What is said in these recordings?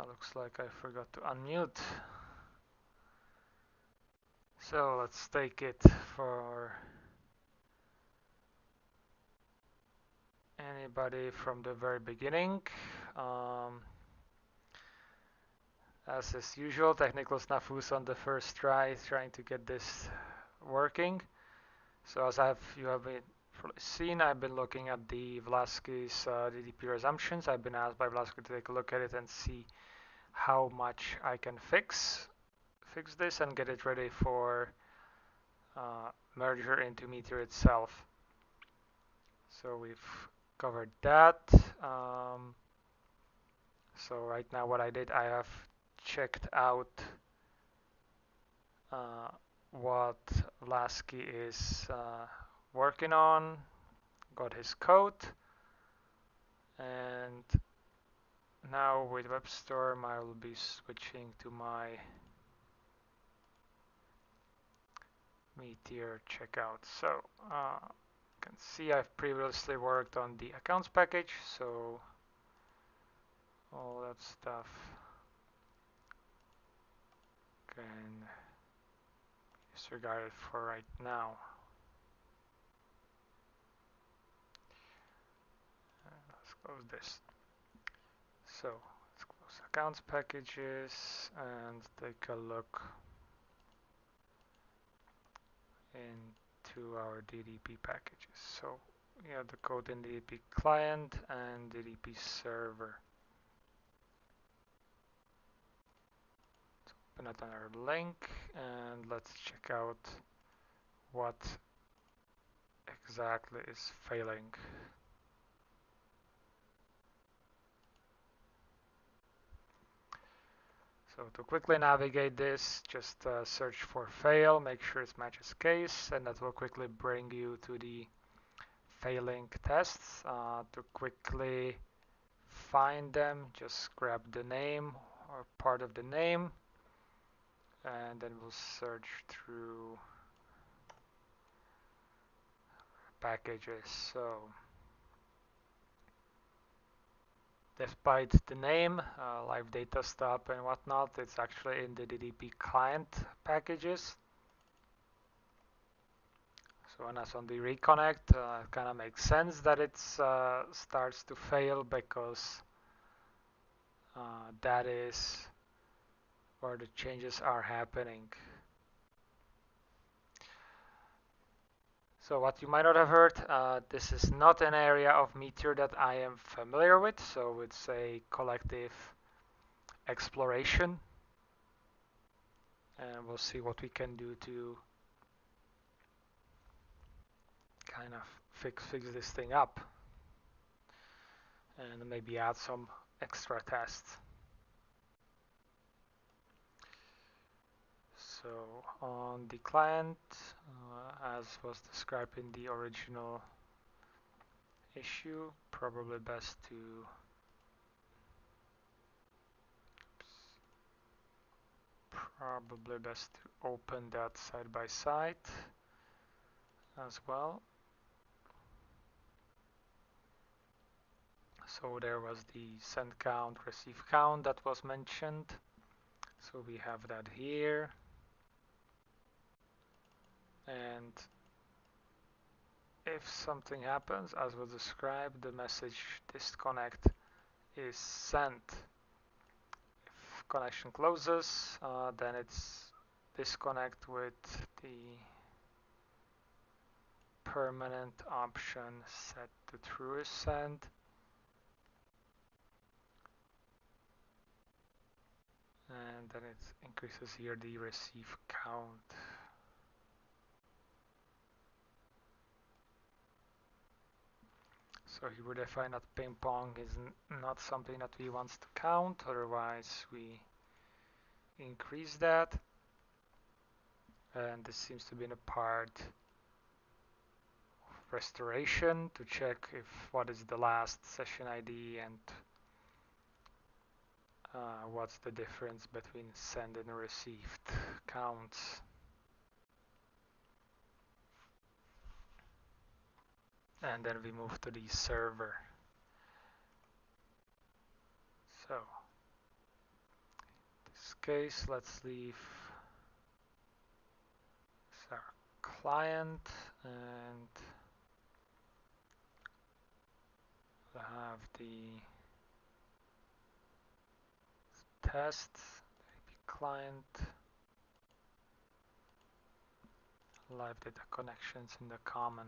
Looks like I forgot to unmute. So let's take it for anybody from the very beginning. As is usual, technical snafus on the first try, trying to get this working. So as you have seen, I've been looking at the Vlasky's DDP resumptions. I've been asked by Vlasky to take a look at it and see how much I can fix this and get it ready for merger into Meteor itself. So we've covered that. So right now what I did, I have checked out what Lasky is working on, got his code, and now with WebStorm I will be switching to my Meteor checkout. So you can see I've previously worked on the accounts package, so all that stuff can disregard it for right now. Let's close this. So let's close accounts packages and take a look into our DDP packages. So we have the code in DDP client and DDP server. Let's open up another link and let's check out what exactly is failing. So to quickly navigate this, just search for fail, make sure it matches case, and that will quickly bring you to the failing tests. To quickly find them, just grab the name or part of the name, and then we'll search through packages. So despite the name, live data stub and whatnot, it's actually in the DDP client packages. So when it's on the reconnect, it kind of makes sense that it starts to fail because that is where the changes are happening. So what you might not have heard, this is not an area of Meteor that I am familiar with, so it's a collective exploration, and we'll see what we can do to kind of fix this thing up and maybe add some extra tests. So on the client, as was described in the original issue, probably best to open that side by side as well. So there was the send count, receive count that was mentioned. So we have that here. And if something happens, as was described, the message disconnect is sent. If connection closes, then it's disconnect with the permanent option set to true is sent. And then it increases here the receive count. So here we define that ping pong is not something that we want to count, otherwise we increase that. And this seems to be in a part of restoration to check if what is the last session ID and what's the difference between send and received counts. And then we move to the server. So this case, let's leave our client and have the test client live data connections in the common.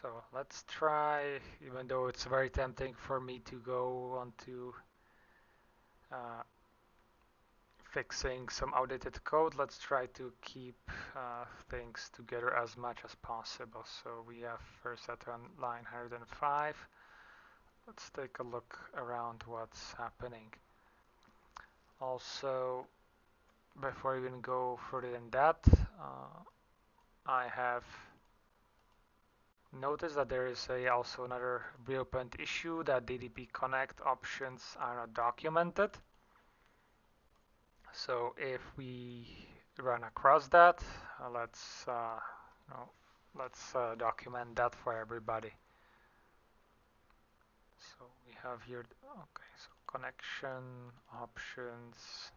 So let's try, even though it's very tempting for me to go on to fixing some outdated code, let's try to keep things together as much as possible. So we have first at line 105. Let's take a look around what's happening. Also, before I even go further than that, I have noticed that there is also another reopened issue that DDP connect options are not documented. So if we run across that, let's document that for everybody. So we have here, okay, so connection options.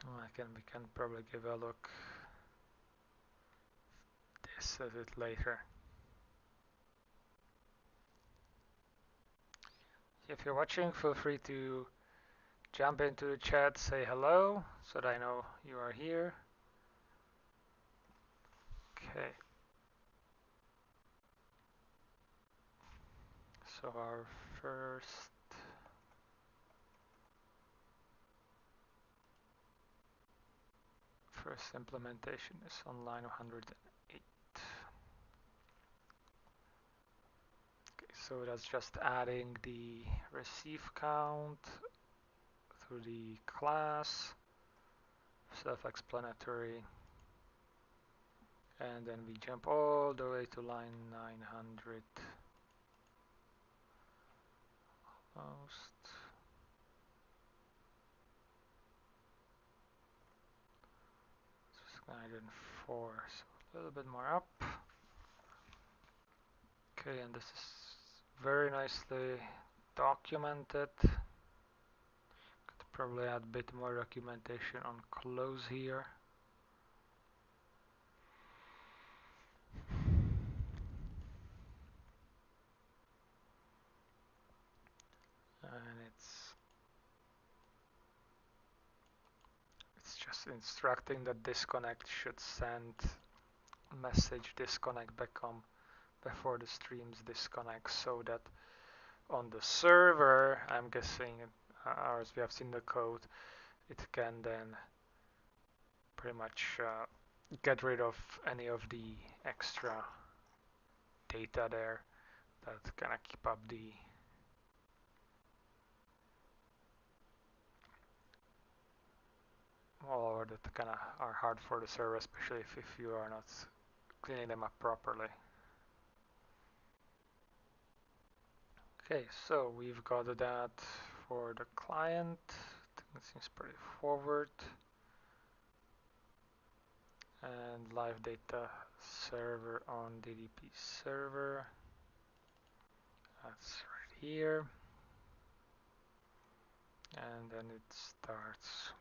We can probably give a look this at it later. If you're watching, feel free to jump into the chat, say hello, so that I know you are here. Okay. So our first implementation is on line 108. Okay, so that's just adding the receive count to the class, self-explanatory, and then we jump all the way to line 900. Almost. This is 904, so a little bit more up. Okay, and this is very nicely documented. Could probably add a bit more documentation on close here. And it's just instructing that disconnect should send a message disconnect before the streams disconnect, so that on the server, I'm guessing, as we have seen the code, it can then pretty much get rid of any of the extra data there that kind of keep up the or that kind of are hard for the server, especially if you are not cleaning them up properly. Okay, so we've got that for the client. It seems pretty forward. And live data server on DDP server. That's right here. And then it starts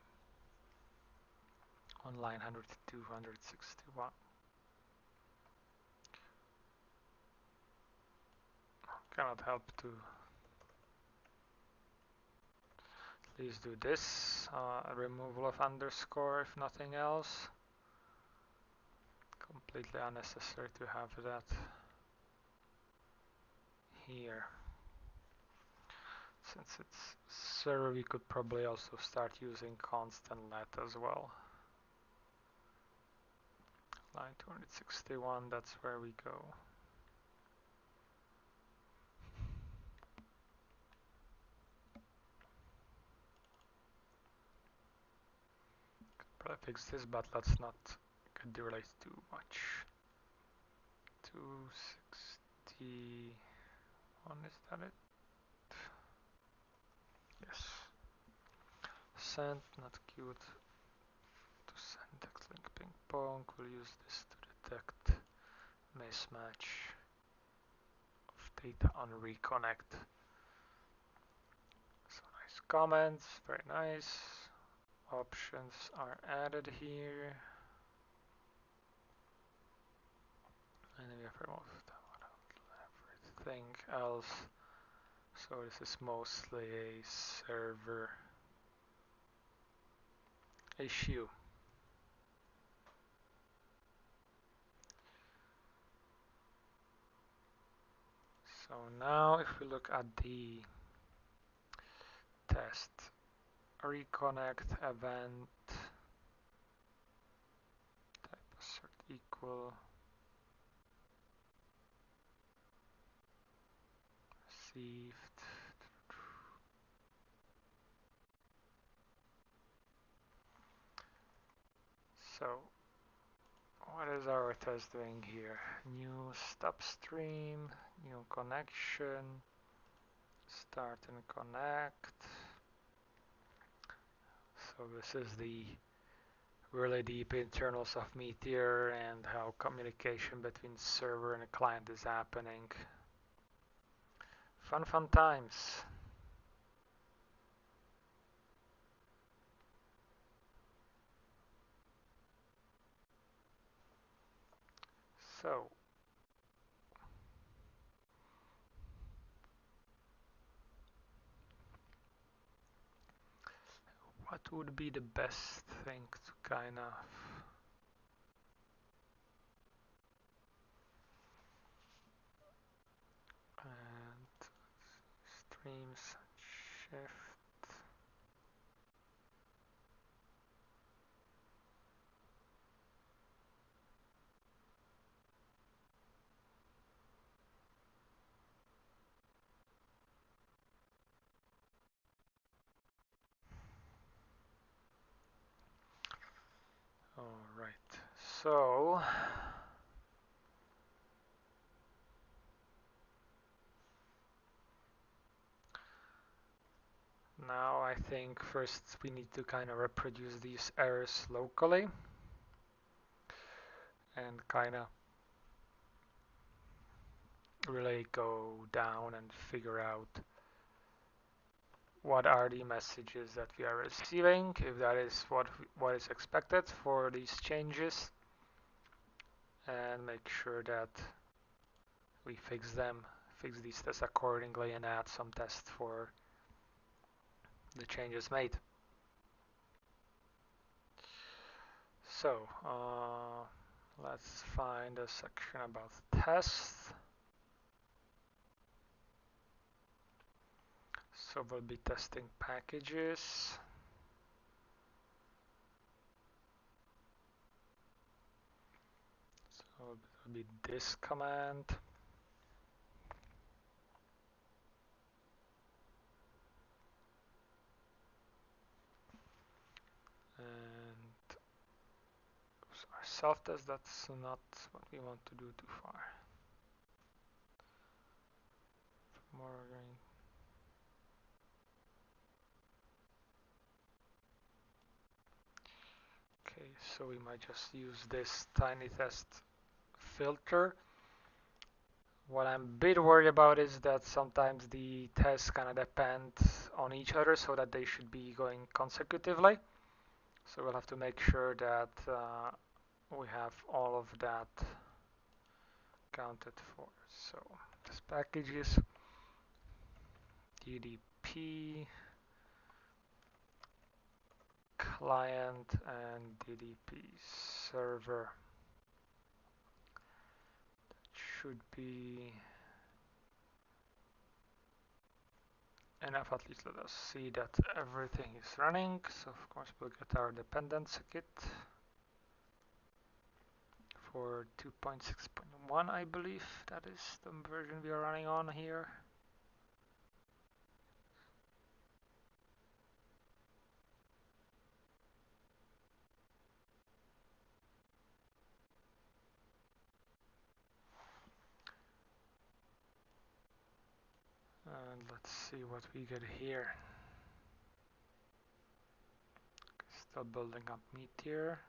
on line 102, 161. Cannot help to at least do this, removal of underscore if nothing else. Completely unnecessary to have that here. Since it's server, we could probably also start using constant let as well. Line 261, that's where we go. Probably fix this, but let's not get delayed too much. 261, is that it? Yes. Send, not cute. To send text link ping pong. We'll use this to detect mismatch. data on reconnect. So nice comments, very nice. Options are added here. And then we have removed everything else. So this is mostly a server issue. So now if we look at the test reconnect event type assert equal received. So what is our test doing here? New stop stream, new connection, start and connect. So this is the really deep internals of Meteor and how communication between server and client is happening. Fun times. So what would be the best thing to kind of and streams shift. All right. So now I think first we need to kind of reproduce these errors locally and kind of really go down and figure out what are the messages that we are receiving, if that is what is expected for these changes, and make sure that we fix these tests accordingly and add some tests for the changes made. So let's find a section about tests. So we'll be testing packages. So it will be this command. And our self-test, that's not what we want to do too far. More going. Okay, so we might just use this tiny test filter. What I'm a bit worried about is that sometimes the tests kind of depend on each other so that they should be going consecutively. So we'll have to make sure that we have all of that counted for. So this package is DDP client and DDP server. That should be enough, at least let us see that everything is running. So of course we'll get our dependency kit for 2.6.1, I believe that is the version we are running on here. And let's see what we get here. Still building up Meteor.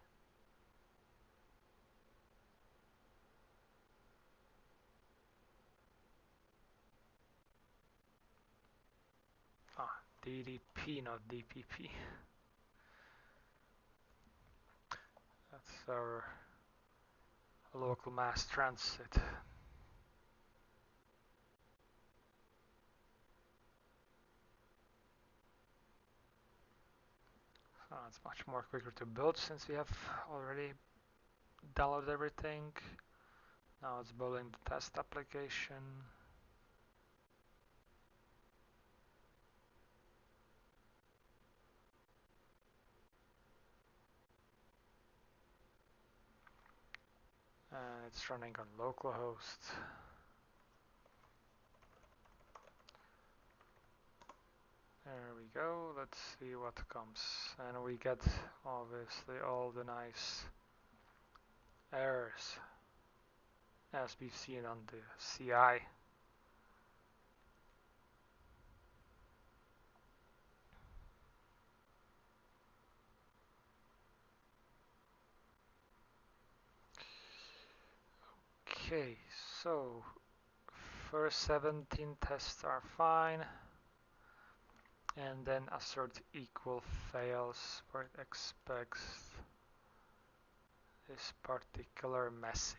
DDP, not DPP. That's our local mass transit. So it's much more quicker to build since we have already downloaded everything. Now it's building the test application. And it's running on localhost. There we go. Let's see what comes. And we get obviously all the nice errors as we've seen on the CI. Okay, so first 17 tests are fine, and then assert equal fails where it expects this particular message.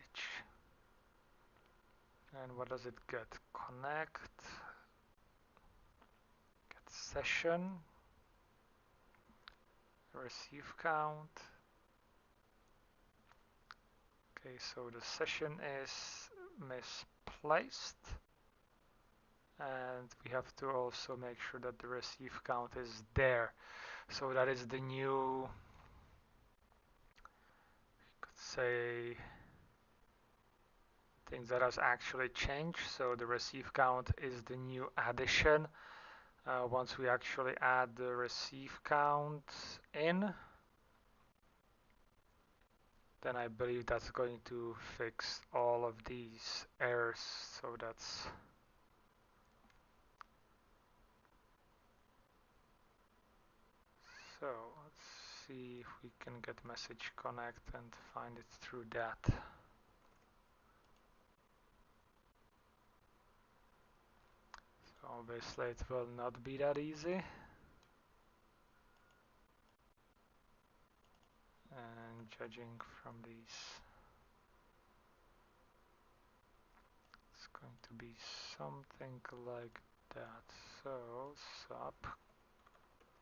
And what does it get? Connect, get session, receive count. Okay, so the session is misplaced, and we have to also make sure that the receive count is there. So that is the new, could say, things that has actually changed. So the receive count is the new addition. Once we actually add the receive count in, then I believe that's going to fix all of these errors. So that's so let's see if we can get message connect and find it through that. So obviously it will not be that easy. And judging from these, it's going to be something like that. So sup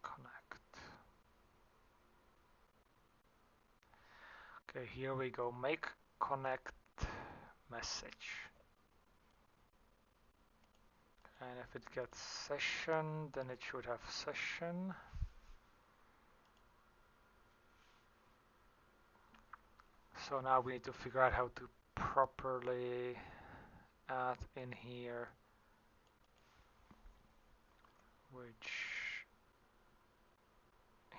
connect. Okay, here we go. Make connect message. And if it gets session, then it should have session. So now we need to figure out how to properly add in here, which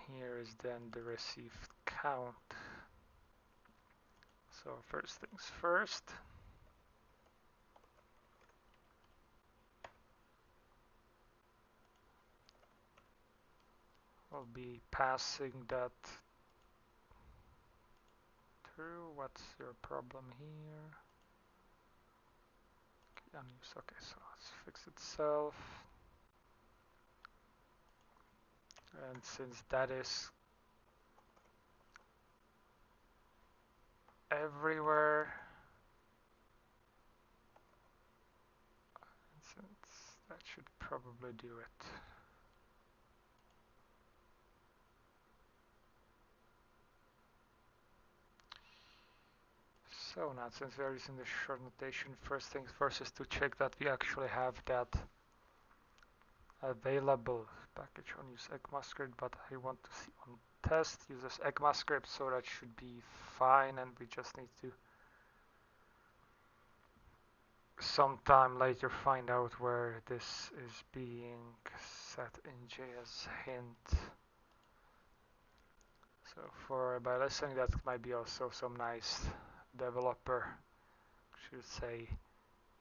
here is then the received count. So first things first. We'll be passing that through. What's your problem here? Okay, unused. Okay, so let's fix itself. And since that is everywhere, since that should probably do it. So now, since we are using the short notation, first things first is to check that we actually have that available package on use ECMAScript, but I want to see on test uses ECMAScript, so that should be fine, and we just need to sometime later find out where this is being set in JS hint. So by listening, that might be also some nice developer, should say,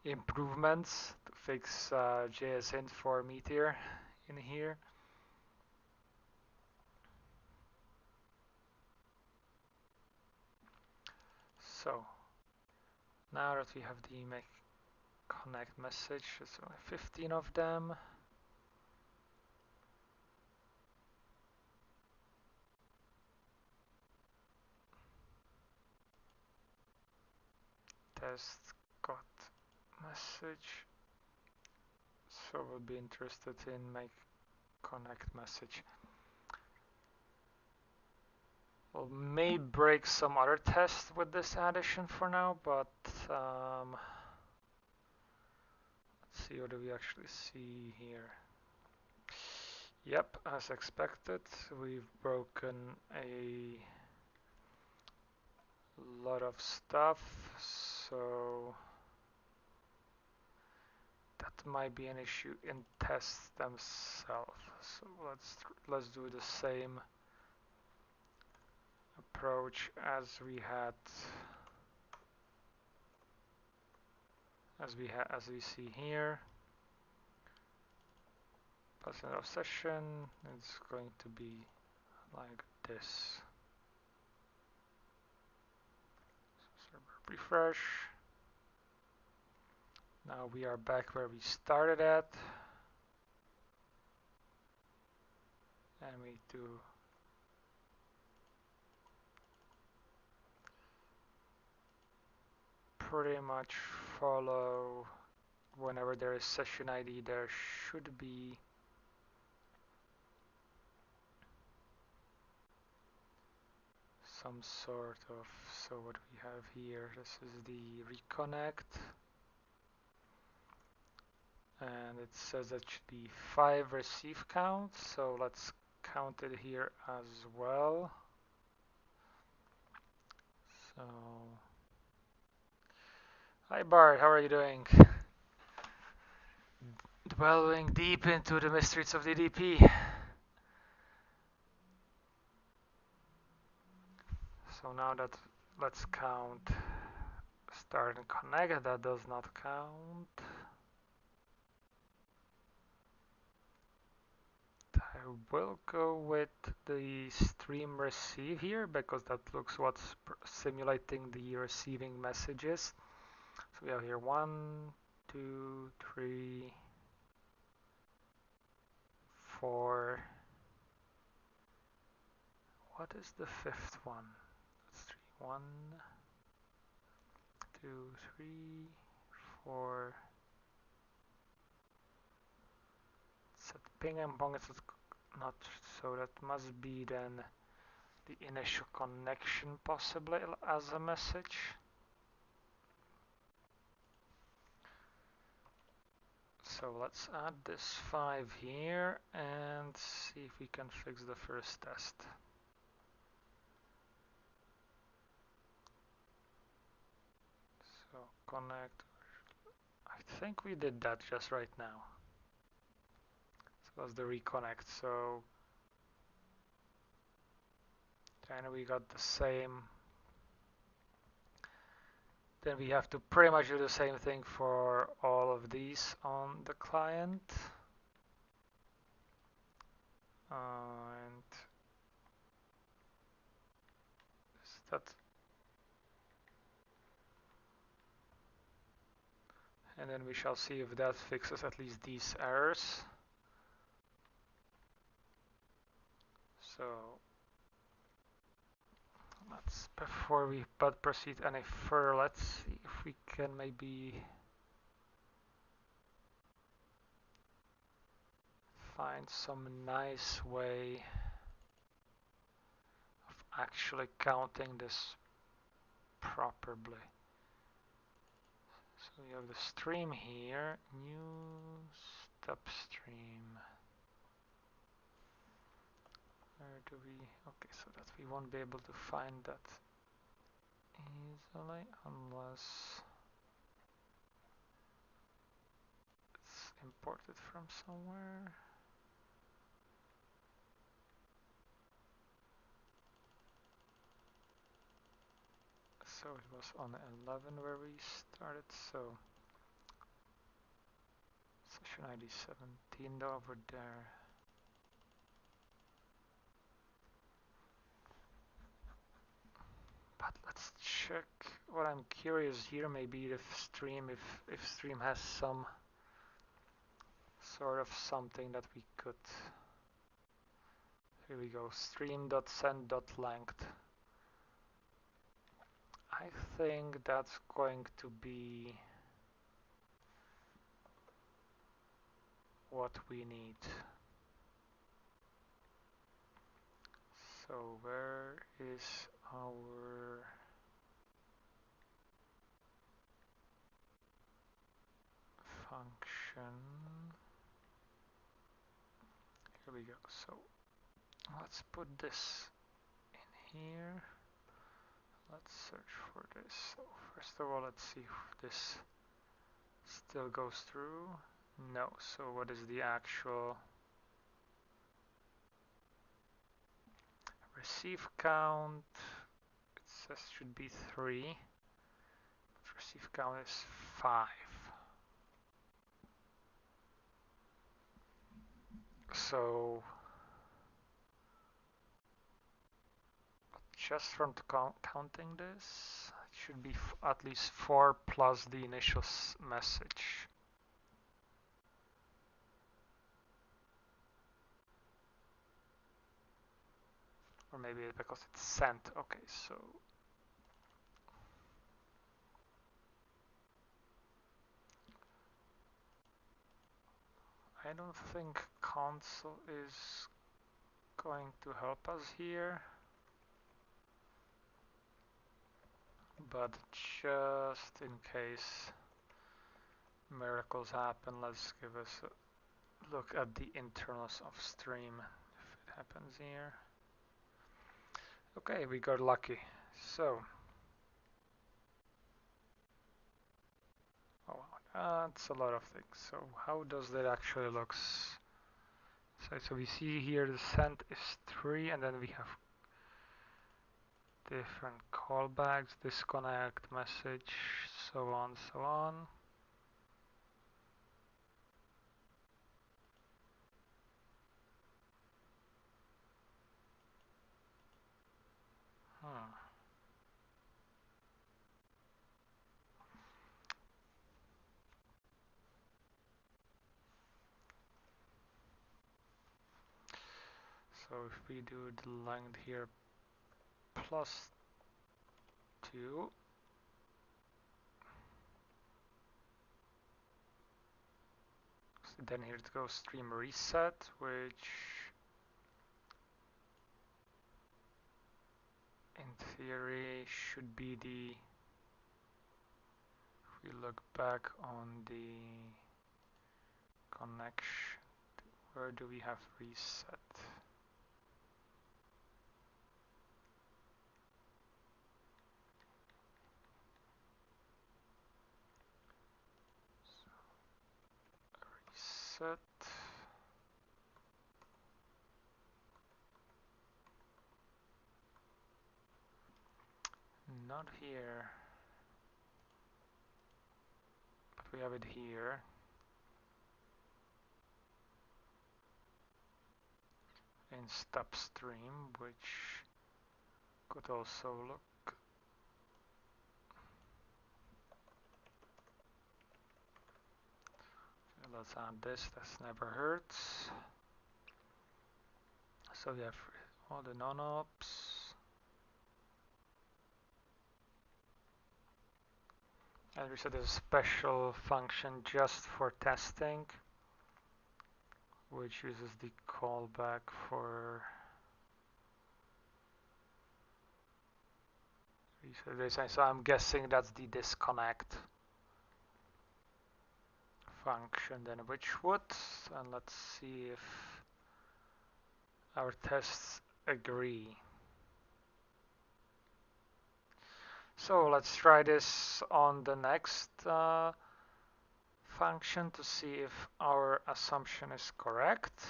improvements to fix JS hint for Meteor in here. So now that we have the make connect message, there's only 15 of them. test got message. So we'll be interested in make connect message. We'll may break some other tests with this addition for now, but let's see, what do we actually see here? Yep, as expected, we've broken a lot of stuff, so that might be an issue in tests themselves. So let's do the same approach as we see here. Passing of session, it's going to be like this. Server refresh. Now we are back where we started at, and we do pretty much follow. Whenever there is session ID, there should be some sort of, so what we have here, this is the reconnect, and it says that should be 5 receive counts, so let's count it here as well. So, hi Bart, how are you doing? Delving deep into the mysteries of DDP. So now that, let's count start and connect, that does not count. I will go with the stream receive here because that looks what's simulating the receiving messages. So we have here 1, 2, 3, 4. What is the 5th one? That's 3. 1, 2, 3, 4. Set ping and pong is not, so that must be then the initial connection possibly as a message. So let's add this 5 here and see if we can fix the first test. So connect, I think we did that just right now. So that's the reconnect, so then we got the same. Then we have to pretty much do the same thing for all of these on the client. And that, and then we shall see if that fixes at least these errors. So let's, before we proceed any further, let's see if we can maybe find some nice way of actually counting this properly. So we have the stream here, new step stream. Where do we, okay, so that we won't be able to find that easily unless it's imported from somewhere. So it was on 11 where we started, so session ID 17 over there. But let's check. What I'm curious here, maybe if stream has some sort of something that we could. Here we go. Stream.send.length. I I think that's going to be what we need. So where is our function? Here we go. So let's put this in here. Let's search for this. So first of all, let's see if this still goes through. No. So what is the actual receive count? It says should be 3. But receive count is 5. So just from counting this, it should be at least 4 plus the initial message. Or maybe because it's sent. Okay, so I don't think console is going to help us here. But just in case miracles happen, let's give us a look at the internals of stream if it happens here. Okay, we got lucky. So, oh wow, that's a lot of things. So how does that actually look? So we see here the send is 3, and then we have different callbacks, disconnect, message, so on, so on. So if we do the length here plus 2, so then here it goes stream reset, which in theory should be the, if we look back on the connection, where do we have reset? Reset. Not here, but we have it here. In step stream, which could also look. Let's add this, this never hurts. So we have all the non-ops. And we said there's a special function just for testing, which uses the callback for reset. So I'm guessing that's the disconnect function then, which would, and let's see if our tests agree. So let's try this on the next function to see if our assumption is correct.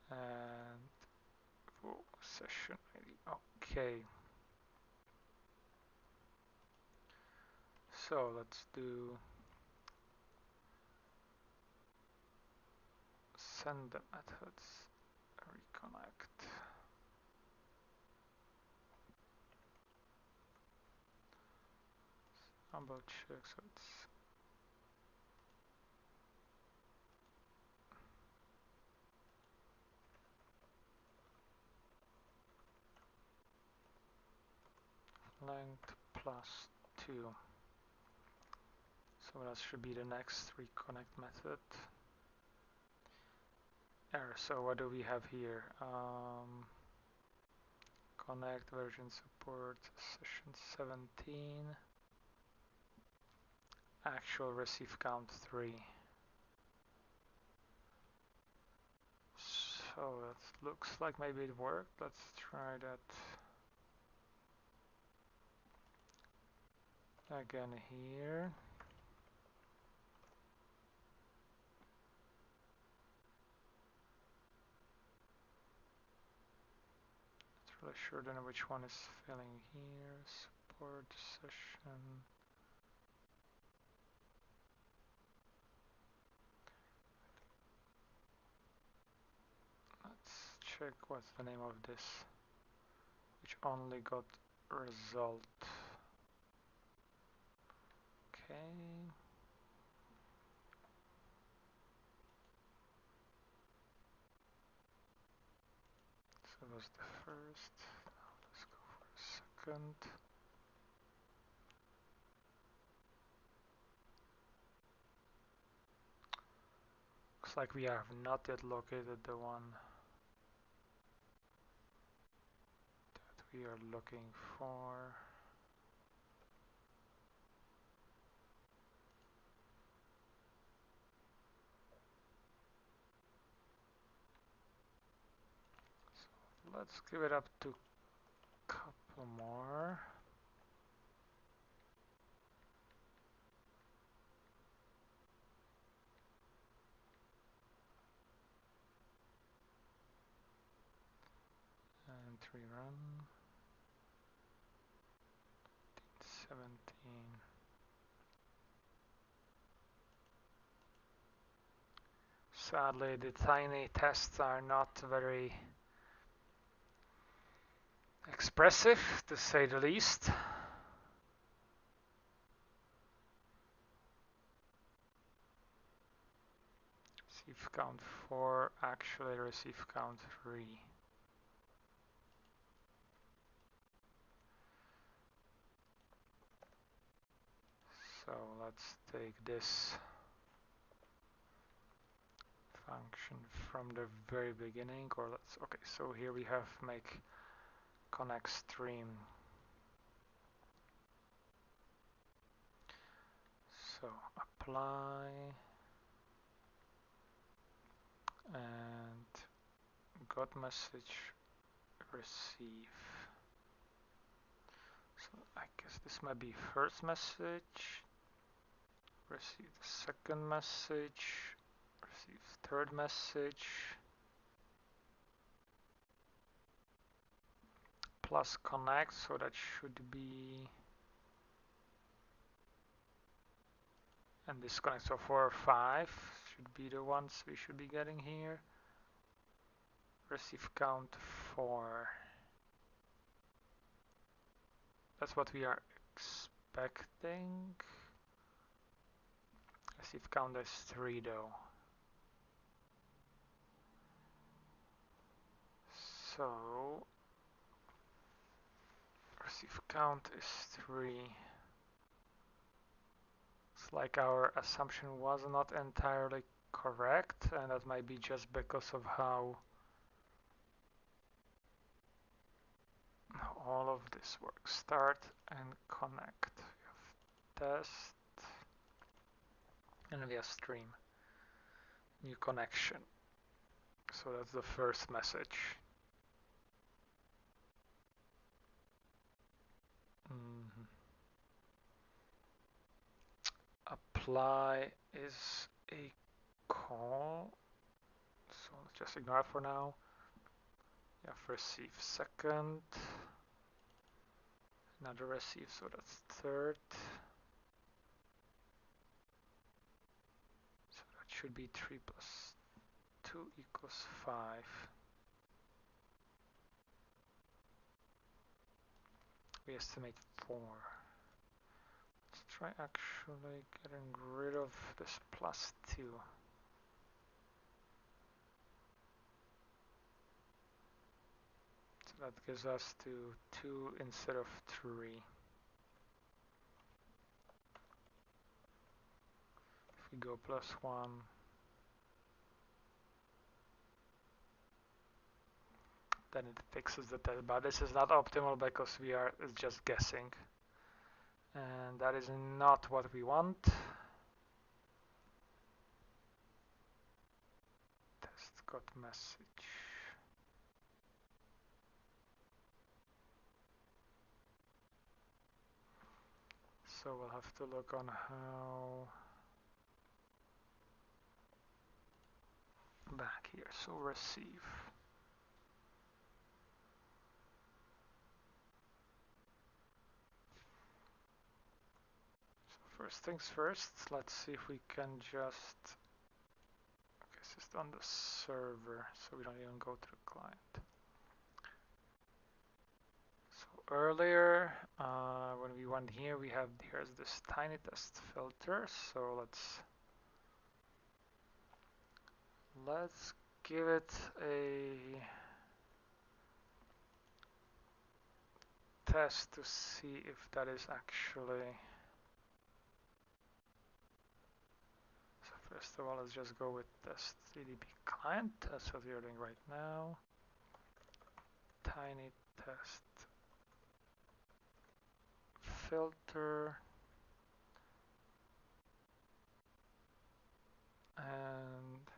And session ID. Okay. So let's do send the methods reconnect. About check, so it's length plus 2. So that should be the next reconnect method. Error. So what do we have here? Connect version support session 17. Actual receive count 3. So that looks like maybe it worked. Let's try that again here. Not really sure then which one is filling here. Support session. Let's check what's the name of this, which only got result. Okay. So that was the first. Now let's go for the second. Looks like we have not yet located the one that we are looking for. So let's give it up to a couple more. And rerun. 17. Sadly, the tiny tests are not very expressive, to say the least. Receive count 4, actually receive count 3. So let's take this function from the very beginning, or let's, okay, so here we have make connect stream. So apply and got message receive. So I guess this might be first message, receive the second message, receive third message, plus connect, so that should be, and disconnect, so 4 or 5 should be the ones we should be getting here. Receive count 4. That's what we are expecting. Receive count is 3 though. So receive count is 3. It's like our assumption was not entirely correct, and that might be just because of how all of this works. Start and connect. We have test and we have stream. New connection. So that's the first message. Apply is a call. So let's just ignore it for now. You have receive second. Another receive, so that's third. So that should be 3 plus 2 equals 5. We estimate 4. Let's try actually getting rid of this plus 2. So that gives us to 2 instead of 3. we go +1, then it fixes the test. But this is not optimal because it's just guessing. And that is not what we want. Test got message. So we'll have to look on how back here. So receive. So first things first, let's see if we can just it's on the server, so we don't even go to the client. So earlier, when we went here, here's this tiny test filter. So let's give it a test to see if that is actually. So first of all, let's just go with test DDP client. That's what we're doing right now. Tiny test filter, and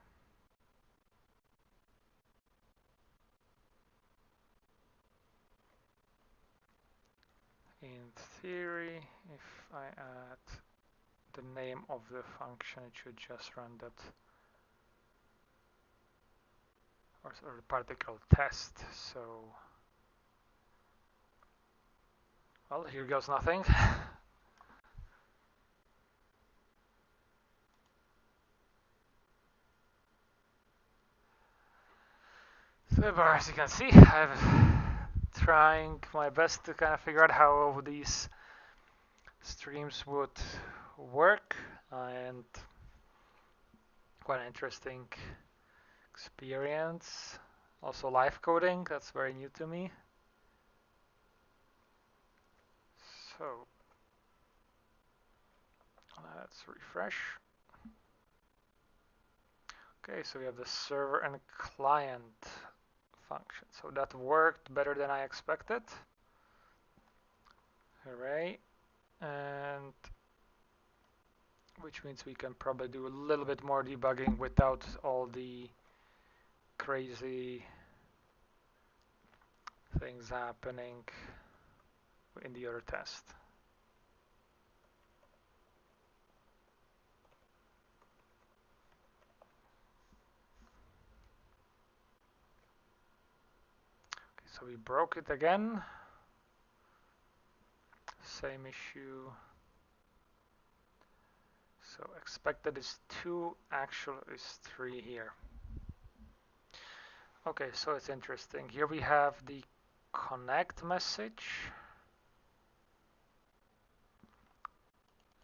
in theory, if I add the name of the function, it should just run that, or the particle test. So, well, here goes nothing. So, as you can see, I'm trying my best to kind of figure out how these streams would work, and quite an interesting experience. Also live coding, that's very new to me. So let's refresh. Okay, so we have the server and client function. So that worked better than I expected. Hooray. And which means we can probably do a little bit more debugging without all the crazy things happening in the other test. Okay, so we broke it again. Same issue. So expected is 2, actual is 3 here. Okay, so it's interesting. Here we have the connect message.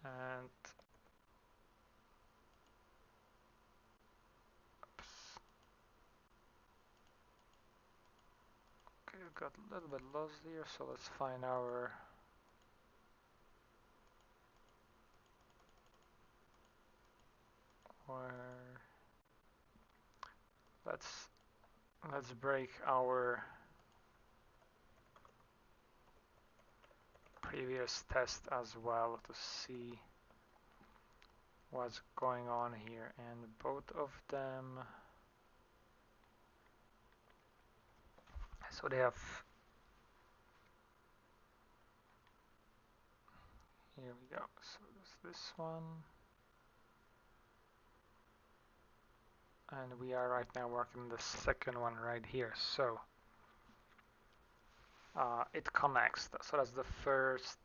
And okay, we got a little bit lost here, so let's find our where let's break our previous test as well to see what's going on here, and both of them, so they have, here we go, so there's this one, and we are right now working the second one right here. So it connects, so that's the first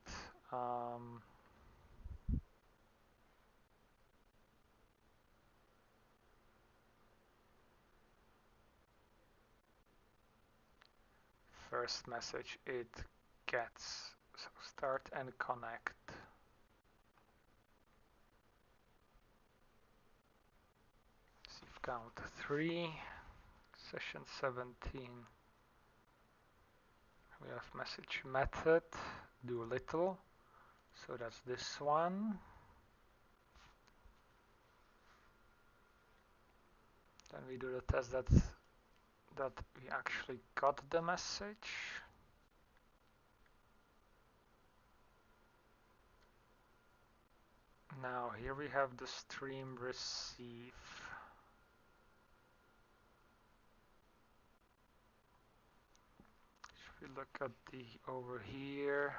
first message it gets. So start and connect. Receive count 3, session 17. We have message method, do little. So that's this one. Then we do the test that we actually got the message. Now here we have the stream receive. If we look at the over here,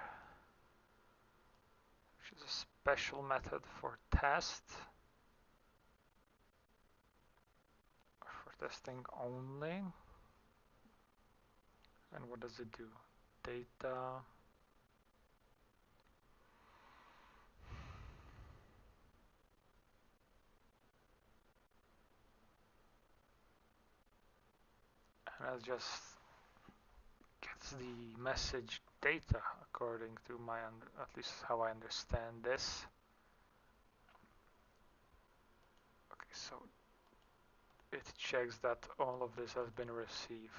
which is a special method for test, for testing only. And what does it do? Data. And that just gets the message data according to my, at least how I understand this. Okay, so it checks that all of this has been received.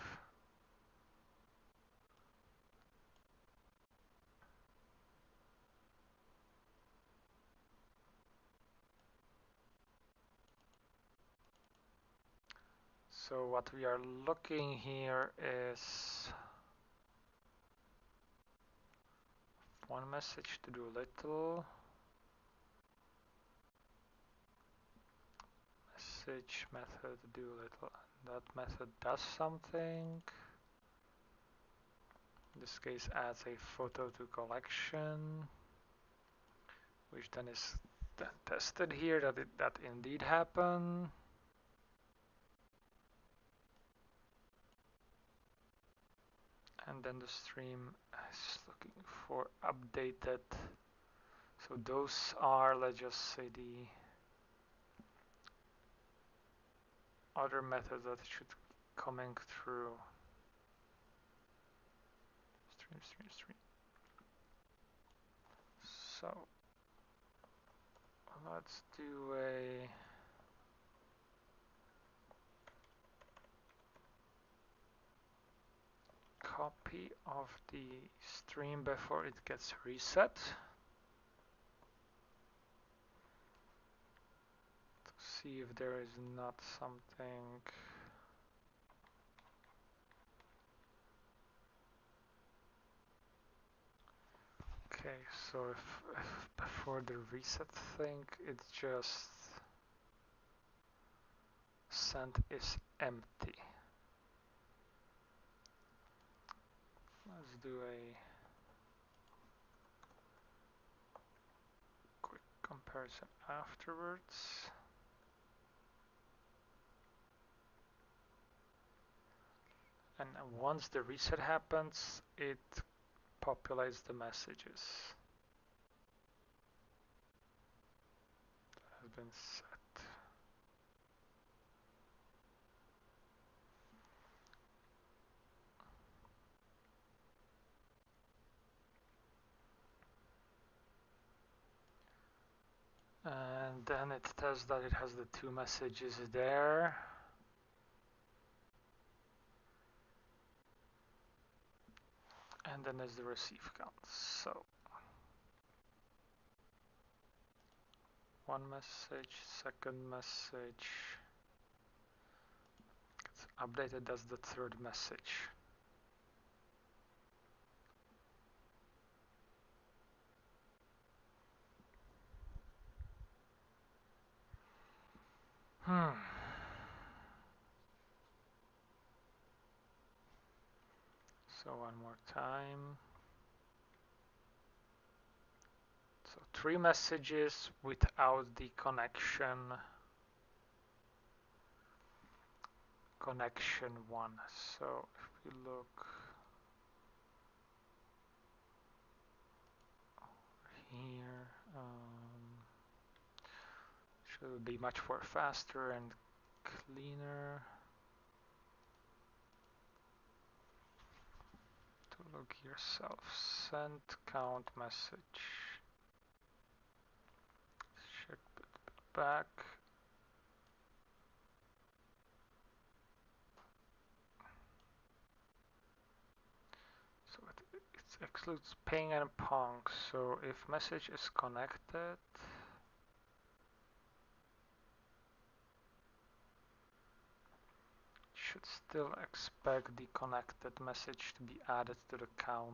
So what we are looking here is one message to do little, message method do little, and that method does something. In this case adds a photo to collection, which then is then tested here that indeed happened. And then the stream is looking for updated. So those are, let's just say, the other methods that should coming through. Stream. So let's do a copy of the stream before it gets reset to see if there is not something. Okay, so if before the reset thing it's just send is empty. Let's do a quick comparison afterwards. And once the reset happens, it populates the messages that has been set. And then it tells that it has the two messages there. And then there's the receive count. So one message, second message gets updated as the third message. So one more time. So 3 messages without the connection 1. So if we look here, should be much more faster and cleaner to look yourself. Send count message. Check back. So it excludes ping and pong. So if message is connected, should still expect the connected message to be added to the count.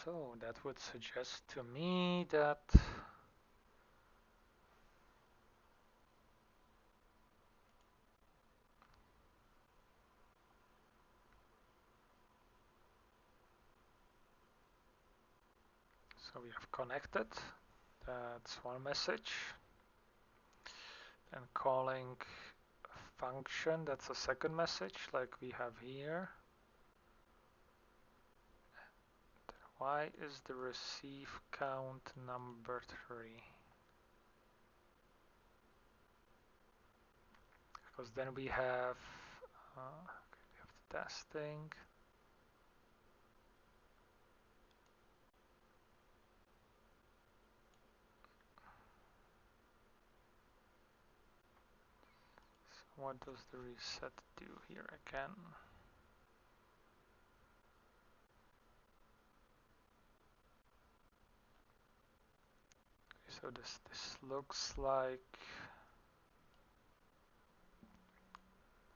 So that would suggest to me that so we have connected. That's one message. And calling a function, that's a second message like we have here. Why is the receive count number 3? Because then we have the testing. So what does the reset do here again? So this looks like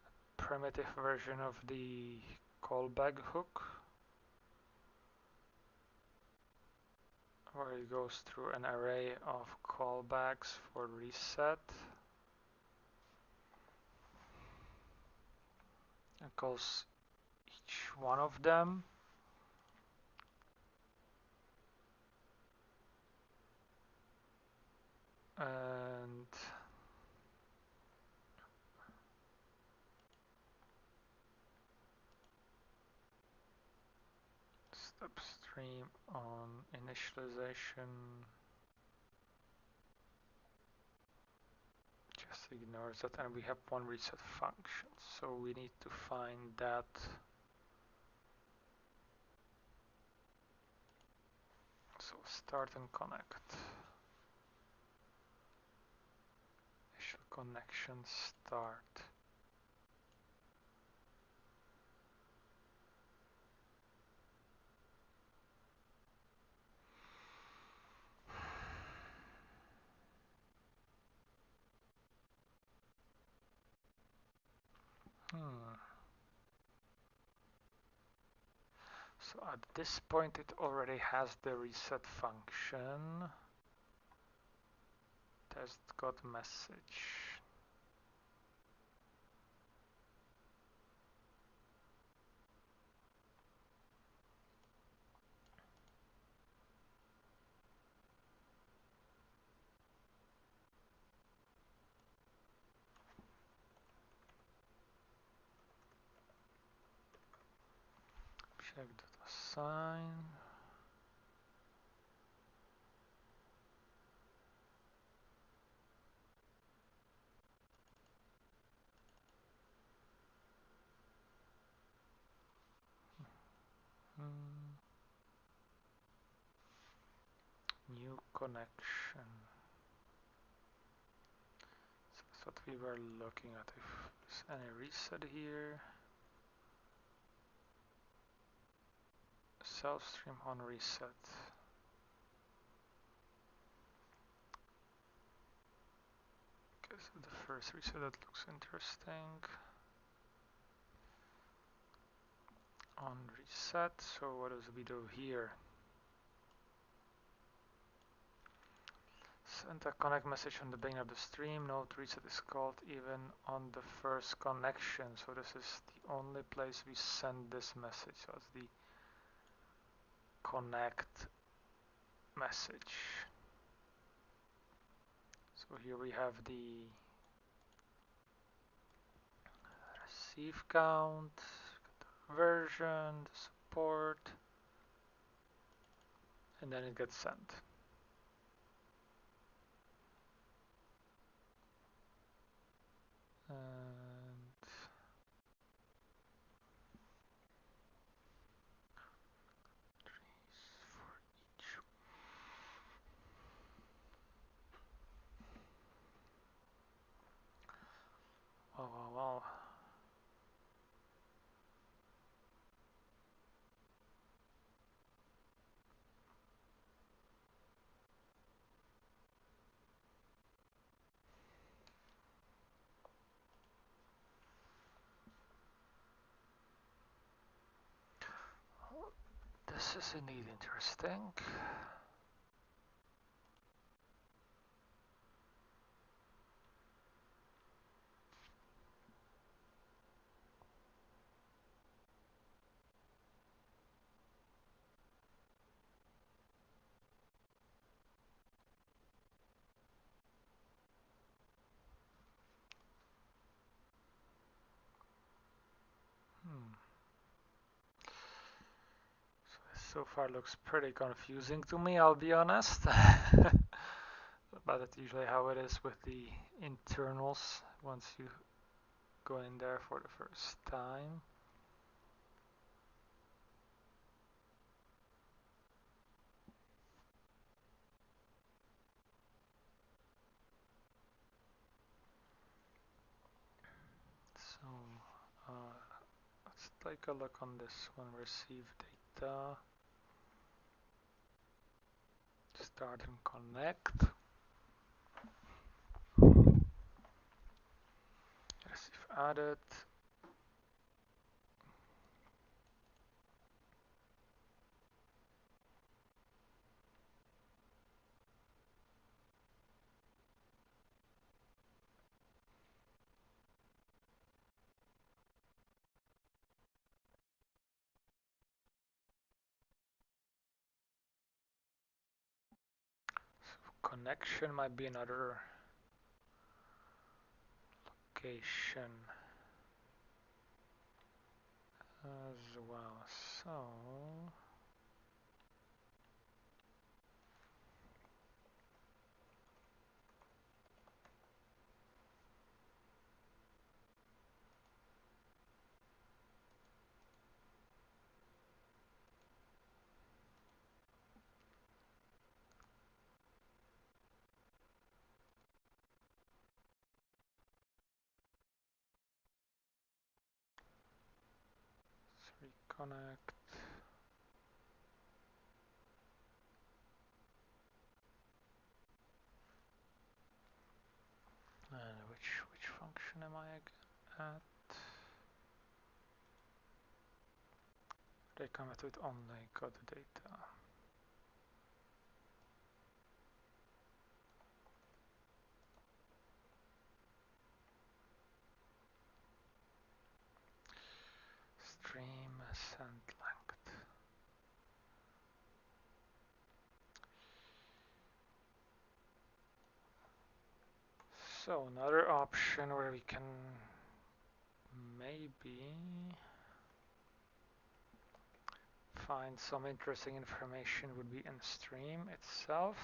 a primitive version of the callback hook, where it goes through an array of callbacks for reset and calls each one of them. And upstream on initialization just ignores that, and we have one reset function, so we need to find that. So start and connect. Initial connection start. So at this point it already has the reset function. Test got message. Check.assign. New connection. So that's what we were looking at. If there's any reset here. Self-stream on reset. Okay, so the first reset, that looks interesting. On reset, so what does we do here? Send a connect message on the beginning of the stream. Note reset is called even on the first connection. So this is the only place we send this message. So it's the connect message. So here we have the receive count, the version, the support, and then it gets sent. And wow. This is indeed interesting. So far looks pretty confusing to me, I'll be honest. But that's usually how it is with the internals once you go in there for the first time. So let's take a look on this one. Receive data. Start and connect. Receive added. Connection might be another location as well. So let's reconnect. And which function am I at? They comment with only got the data. Stream send length. So another option where we can maybe find some interesting information would be in stream itself.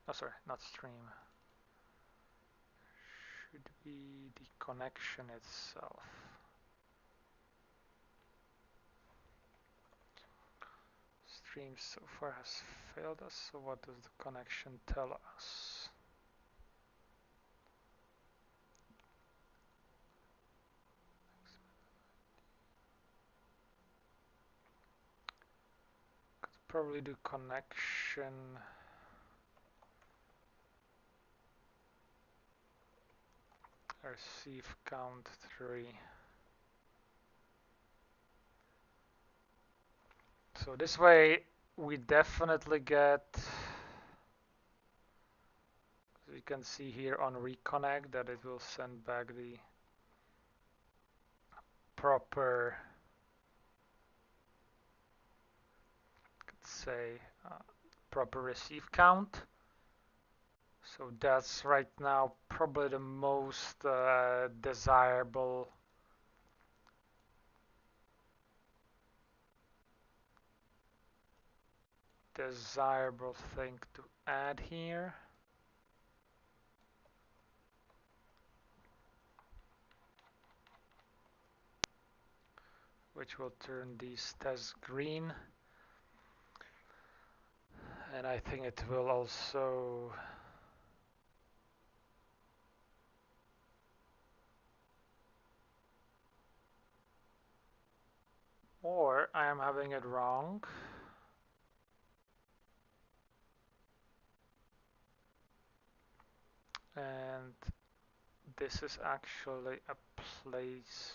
Oh, sorry, not stream. Should be the connection itself. Stream so far has failed us, so what does the connection tell us? Could probably do connection receive count 3. So this way we definitely get, as you can see here on reconnect, that it will send back the proper, let's say, proper receive count. So that's right now probably the most desirable thing to add here. Which will turn these tests green. And I think it will also or I am having it wrong. And this is actually a place.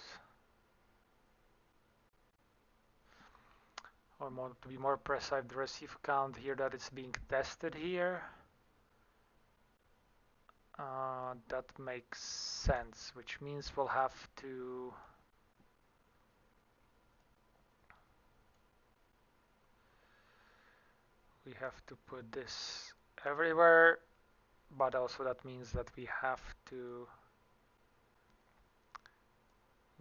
or more, to be more precise, the receive count here that is being tested here. That makes sense, which means we'll have to put this everywhere, but also that means that we have to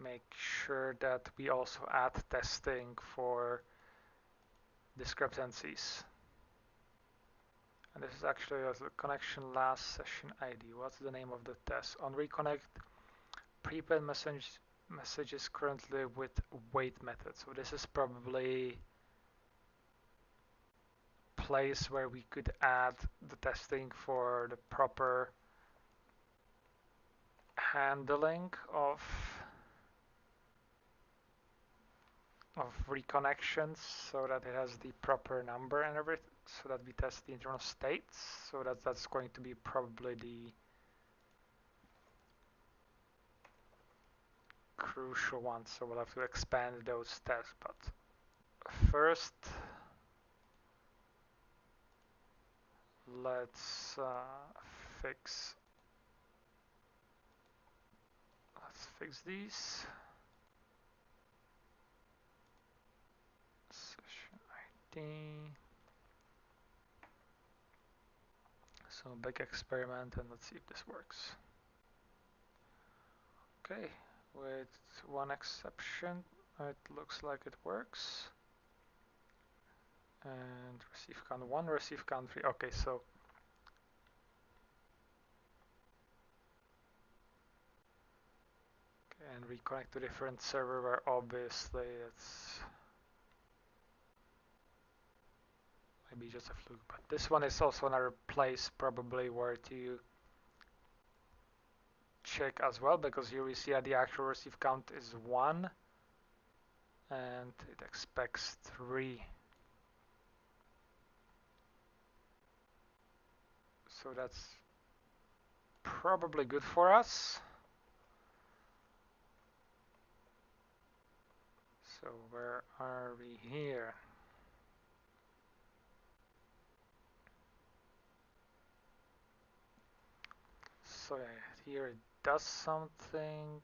make sure that we also add testing for discrepancies. And this is actually as a connection last session ID. What's the name of the test? On reconnect, prepend messages currently with wait method. So this is probably place where we could add the testing for the proper handling of reconnections, so that it has the proper number and everything, so that we test the internal states. So that's going to be probably the crucial one. So we'll have to expand those tests, but first let's fix these. Session ID. So big experiment, and let's see if this works. Okay, with one exception, it looks like it works. And receive count 1, receive count 3. Okay, so and reconnect to different server where obviously it's maybe just a fluke, but this one is also another place probably where to check as well, because here we see that the actual receive count is 1 and it expects 3. So that's probably good for us. So where are we here? So yeah, here it does something.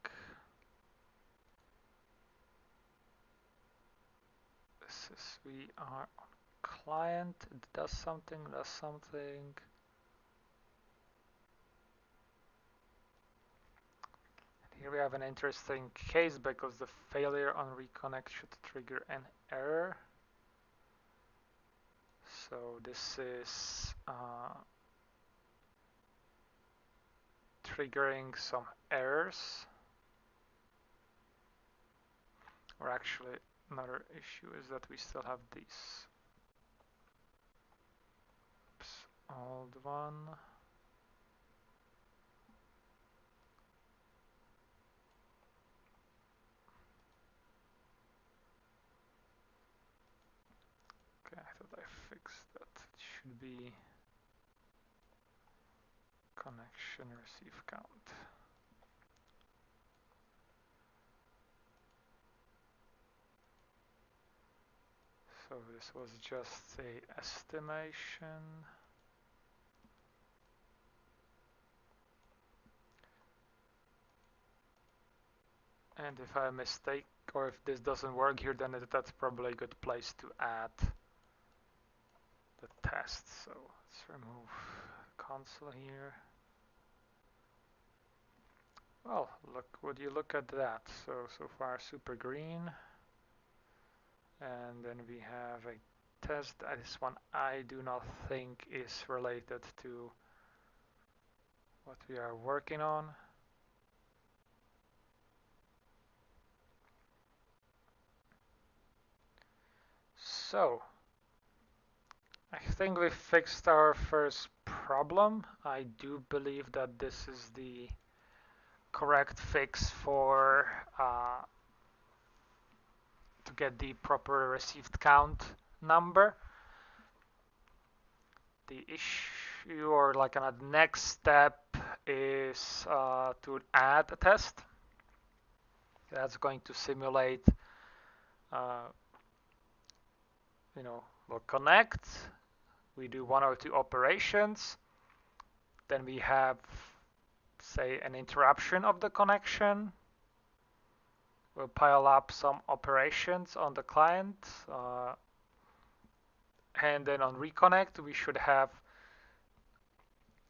This is, we are on client, it does something, does something. Here we have an interesting case because the failure on reconnect should trigger an error. So this is triggering some errors. Or actually, another issue is that we still have these. Oops, old one. Okay, I thought I fixed that. It should be connection receive count. So this was just a estimation. And if I mistake, or if this doesn't work here, then that's probably a good place to add the test. So let's remove console here. Well, would you look at that? So far super green. And then we have a test. This one I do not think is related to what we are working on. So I think we fixed our first problem. I do believe that this is the correct fix for to get the proper received count number. The issue, or like a next step, is to add a test that's going to simulate we'll connect, we do one or two operations, then we have, say, an interruption of the connection. We'll pile up some operations on the client, and then on reconnect we should have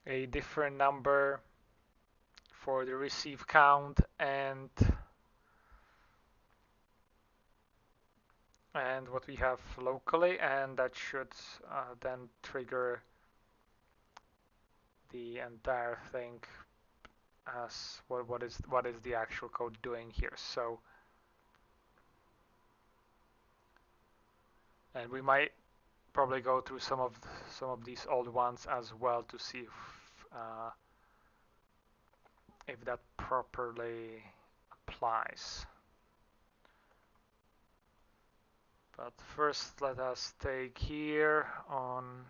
a different number for the receive count and what we have locally, and that should then trigger the entire thing as what is the actual code doing here. So, and we might probably go through some of these old ones as well to see if that properly applies. But first, let us take here on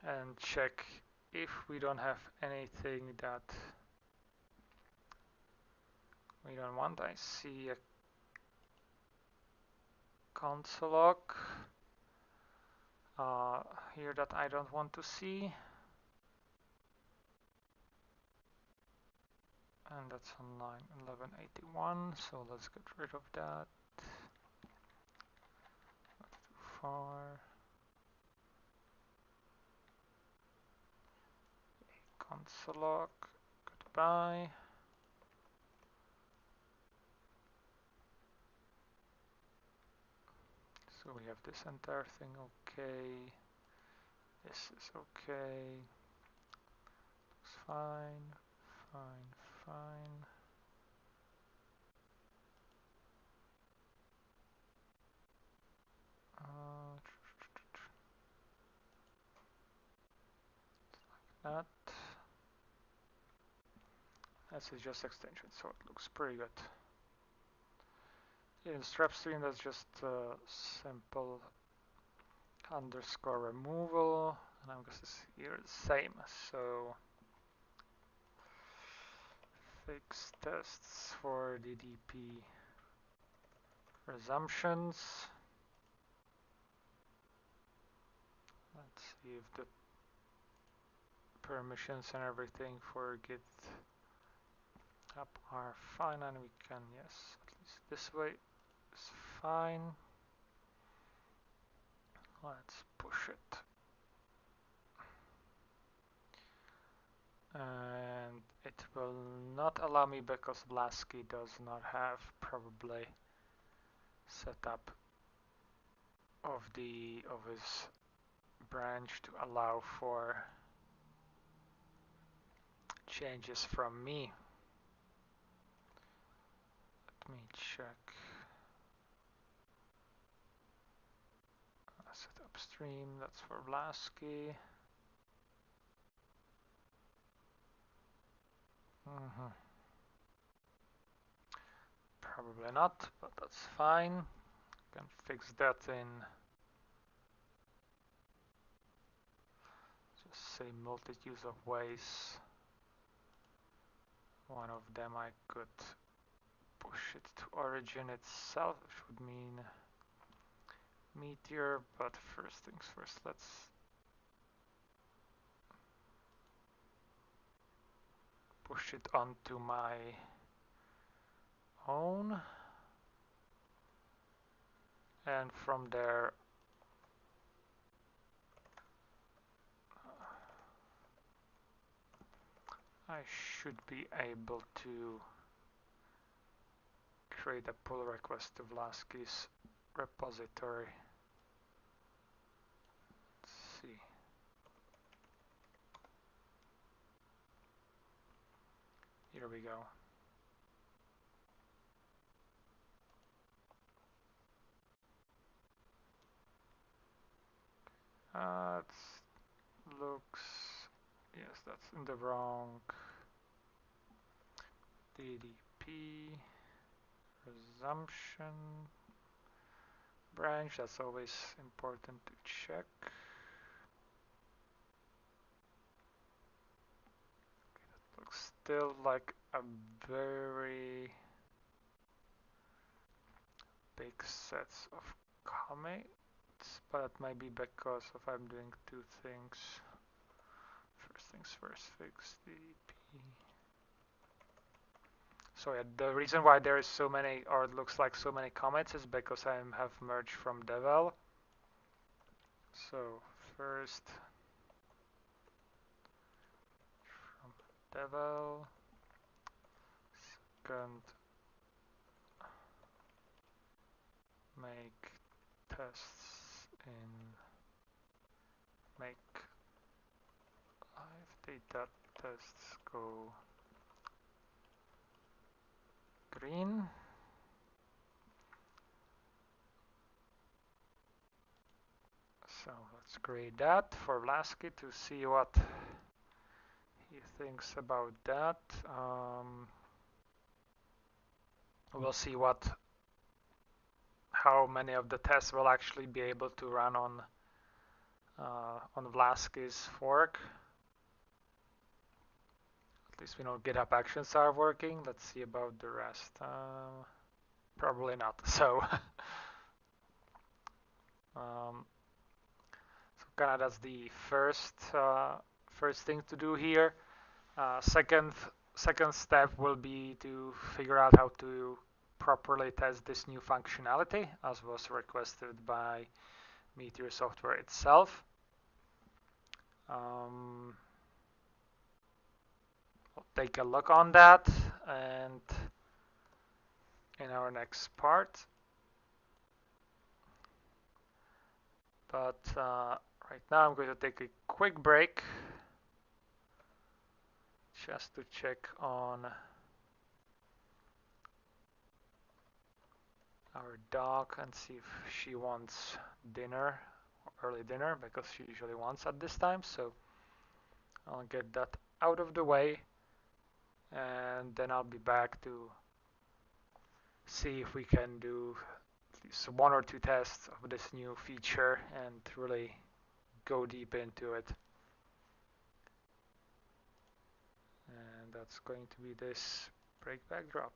and check if we don't have anything that we don't want. I see a console log here that I don't want to see, and that's on line 1181, so let's get rid of that. That's too far. Console log, goodbye. So we have this entire thing okay. This is okay. Looks fine, fine, fine. Like that. This is just extension, so it looks pretty good. In strapstream, that's just simple underscore removal, and I'm going to see here the same. So fix tests for DDP resumptions. Let's see if the permissions and everything for GitHub are fine, and we can, yes, at least this way is fine. Let's push it. And it will not allow me because Blasky does not have probably setup of his branch to allow for changes from me. Let me check. Set upstream, that's for Blasky. Probably not, but that's fine. Can fix that in, just say multitude of ways. One of them I could push it to origin itself, which would mean Meteor, but first things first, let's push it onto my own, and from there I should be able to create a pull request to Blasky's repository. Let's see. Here we go. It looks, yes, that's in the wrong DDP resumption branch. That's always important to check. Looks still like a very big sets of commits, but it might be because of I'm doing two things. First things first, fix DDP. So yeah, the reason why there is so many, or it looks like so many commits, is because I have merged from devel. So first from devel, second make tests in make live data tests go green. So let's create that for Lasky to see what he thinks about that. We'll see how many of the tests will actually be able to run on Vlasky's fork. At least we know GitHub Actions are working. Let's see about the rest. Probably not. So, so kind of that's the first thing to do here. Second step will be to figure out how to properly test this new functionality, as was requested by Meteor software itself. We'll take a look on that and in our next part. But right now I'm going to take a quick break just to check on our dog and see if she wants dinner, early dinner, because she usually wants at this time. So I'll get that out of the way, and then I'll be back to see if we can do at least one or two tests of this new feature and really go deep into it. And that's going to be this break backdrop.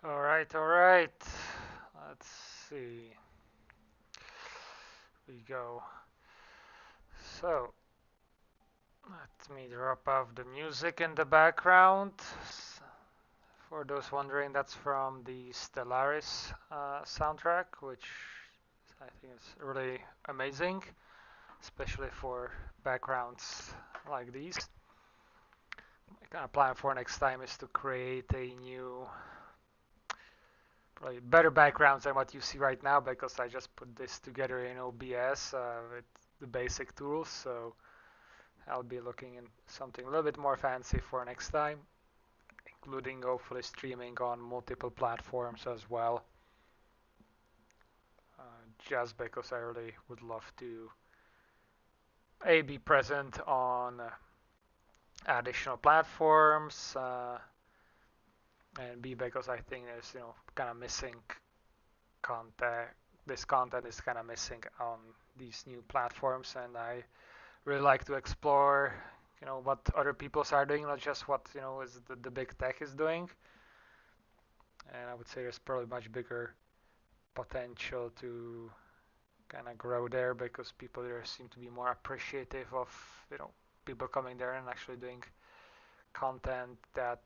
All right, all right. Let's see. We go. So, let me drop off the music in the background. For those wondering, that's from the Stellaris soundtrack, which I think is really amazing, especially for backgrounds like these. My kind of plan for next time is to create a new, probably better backgrounds than what you see right now, because I just put this together in OBS with the basic tools. So I'll be looking in something a little bit more fancy for next time, including hopefully streaming on multiple platforms as well. Just because I really would love to A, be present on additional platforms, and B, because I think there's kind of missing content. This content is kind of missing on these new platforms, and I really like to explore what other people are doing, not just what is the big tech is doing. And I would say there's probably much bigger potential to kind of grow there, because people there seem to be more appreciative of people coming there and actually doing content that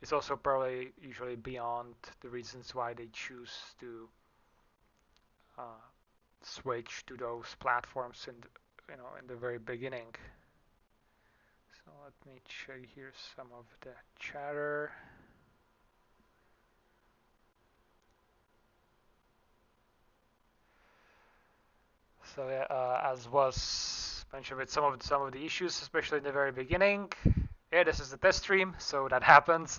is also probably usually beyond the reasons why they choose to switch to those platforms in in the very beginning. So let me check here some of the chatter. So yeah, as was mentioned with some of the issues, especially in the very beginning. Yeah, this is a test stream, so that happens.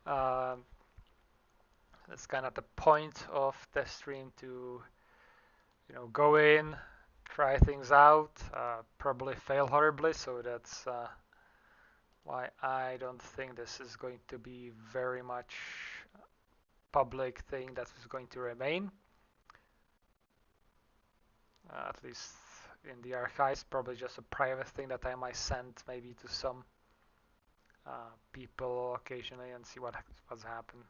um, that's kind of the point of test stream, to go in, try things out, probably fail horribly. So that's why I don't think this is going to be very much public thing that is going to remain. At least in the archives, probably just a private thing that I might send maybe to some people occasionally and see what's happened.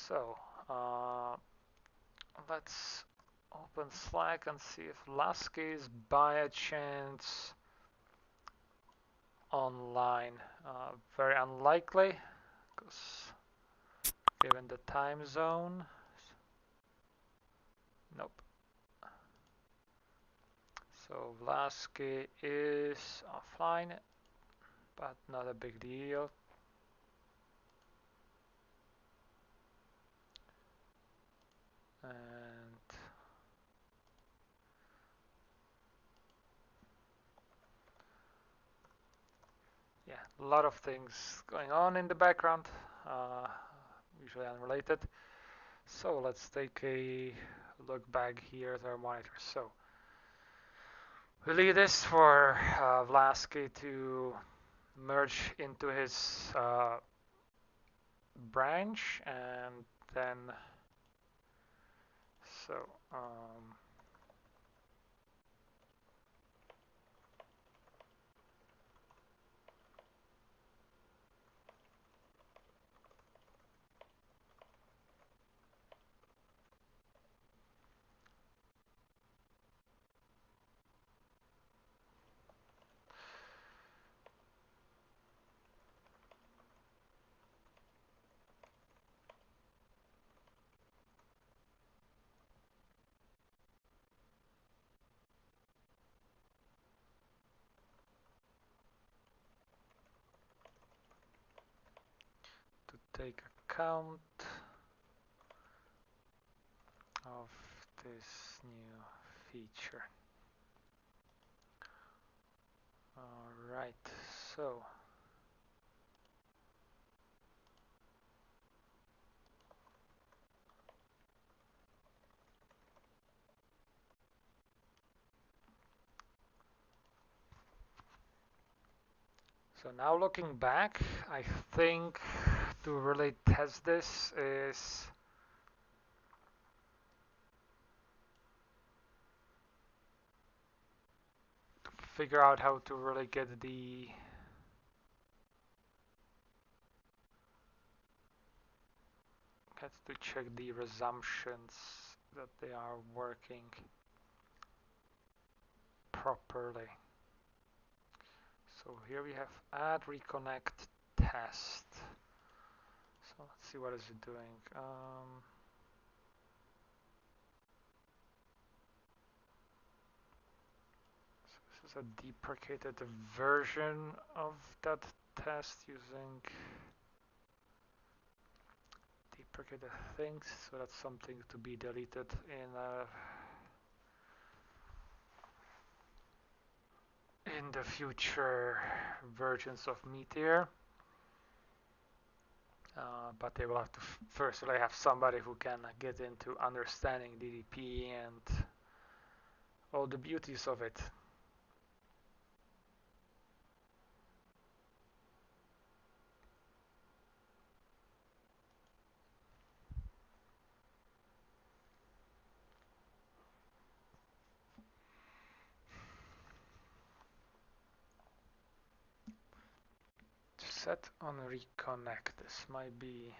So let's open Slack and see if Lasky is by a chance online. Very unlikely, because given the time zone. Nope. So Lasky is offline, but not a big deal. And yeah, a lot of things going on in the background, usually unrelated. So let's take a look back here at our monitor. So we leave this for Vlasky to merge into his branch, and then so to take account of this new feature. Alright, so now looking back, I think to really test this is to figure out how to really get the have to check the resumptions that they are working properly. So here we have add reconnect test. So let's see what is it doing. So this is a deprecated version of that test using deprecated things. So that's something to be deleted in the future versions of Meteor. But they will have to first really have somebody who can get into understanding DDP and all the beauties of it. Set on reconnect. This might be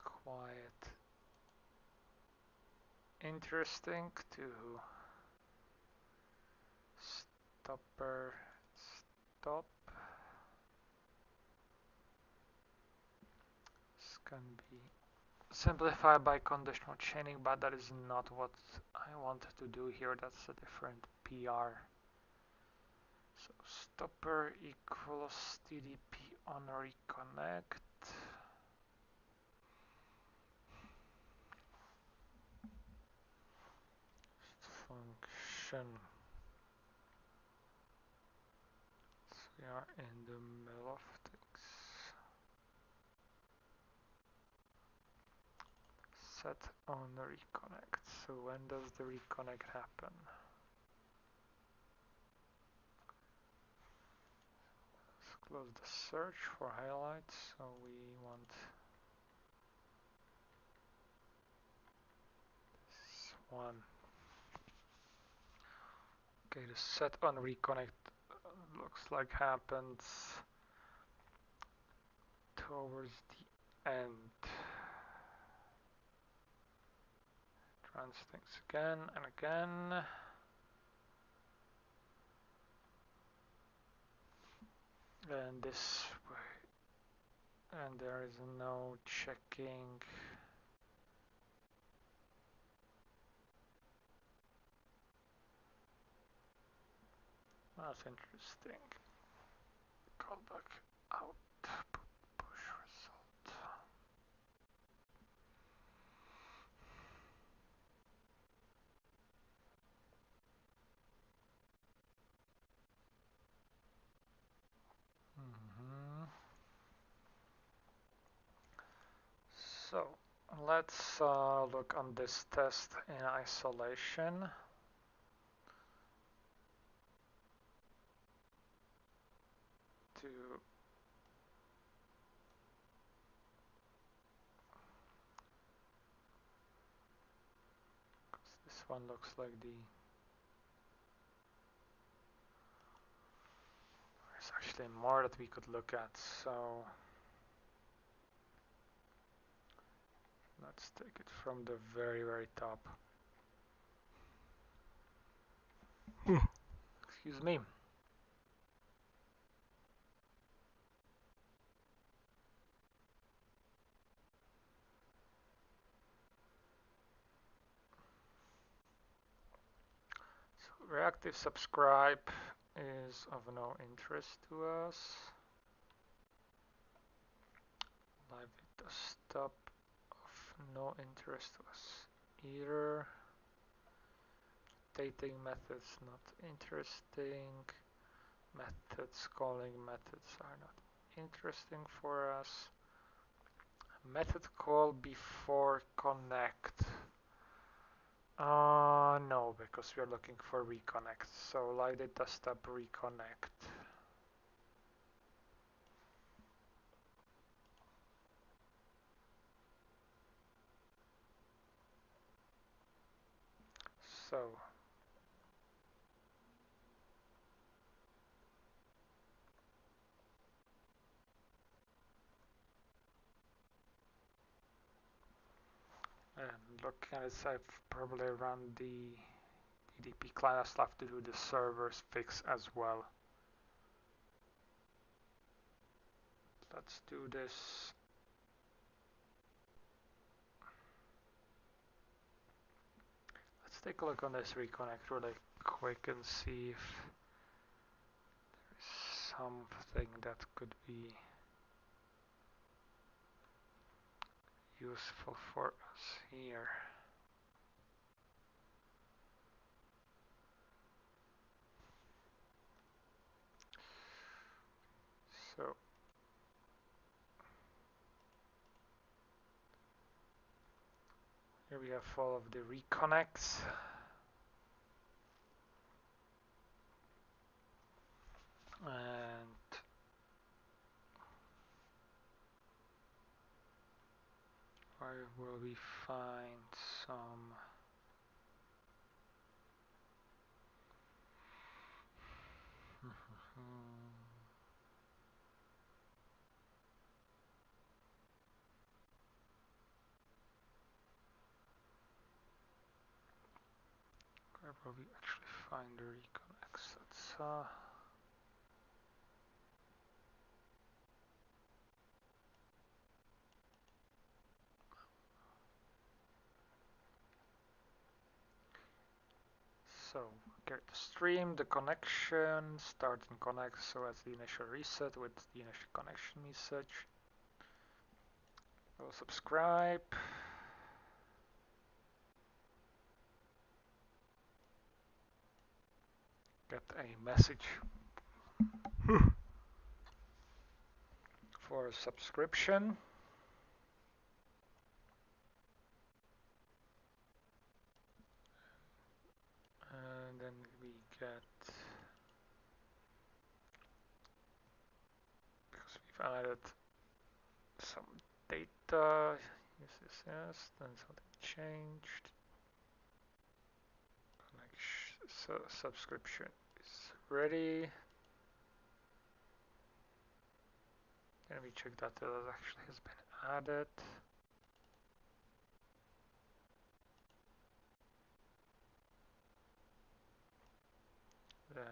quite interesting to stopper stop. This can be simplified by conditional chaining, but that is not what I want to do here. That's a different PR. So stopper equals DDP on reconnect. Function. So we are in the middle of things. Set on reconnect. So when does the reconnect happen? Let's close the search for highlights. So we want this one. Okay, the set on reconnect looks like happens towards the end. Runs things again and again. And this way. And there is no checking. That's interesting. Callback out. Push result. So let's look on this test in isolation. This one looks like there's actually more that we could look at, so let's take it from the very, very top. Excuse me. So reactive subscribe is of no interest to us. Live data stop of no interest to us either. Dating methods not interesting. Methods, calling methods are not interesting for us. Method call before connect. No, because we are looking for reconnect. So live data stop reconnect. So And looking at it, I've probably run the DDP class. I'll have to do the servers fix as well. Let's do this. Let's take a look on this reconnect really quick and see if there's something that could be useful for us here. So here we have all of the reconnects. And where will we find some where will we actually find the reconnects? Let's so get the stream, the connection, start and connect, so that's the initial reset with the initial connection message. We'll subscribe. Get a message for a subscription. And then we get, because we've added some data, yes, then something changed. So subscription is ready. Then we check that it actually has been added. Then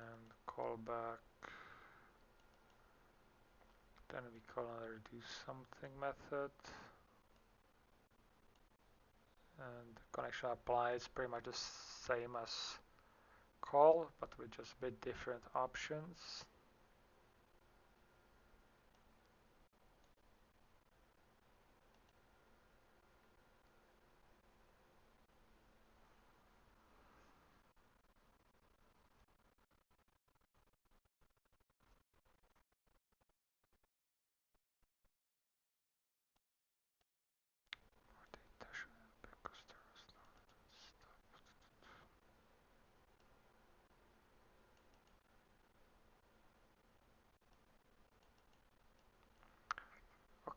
callback. Then we call another do something method. And the connection applies pretty much the same as call, but with just a bit different options.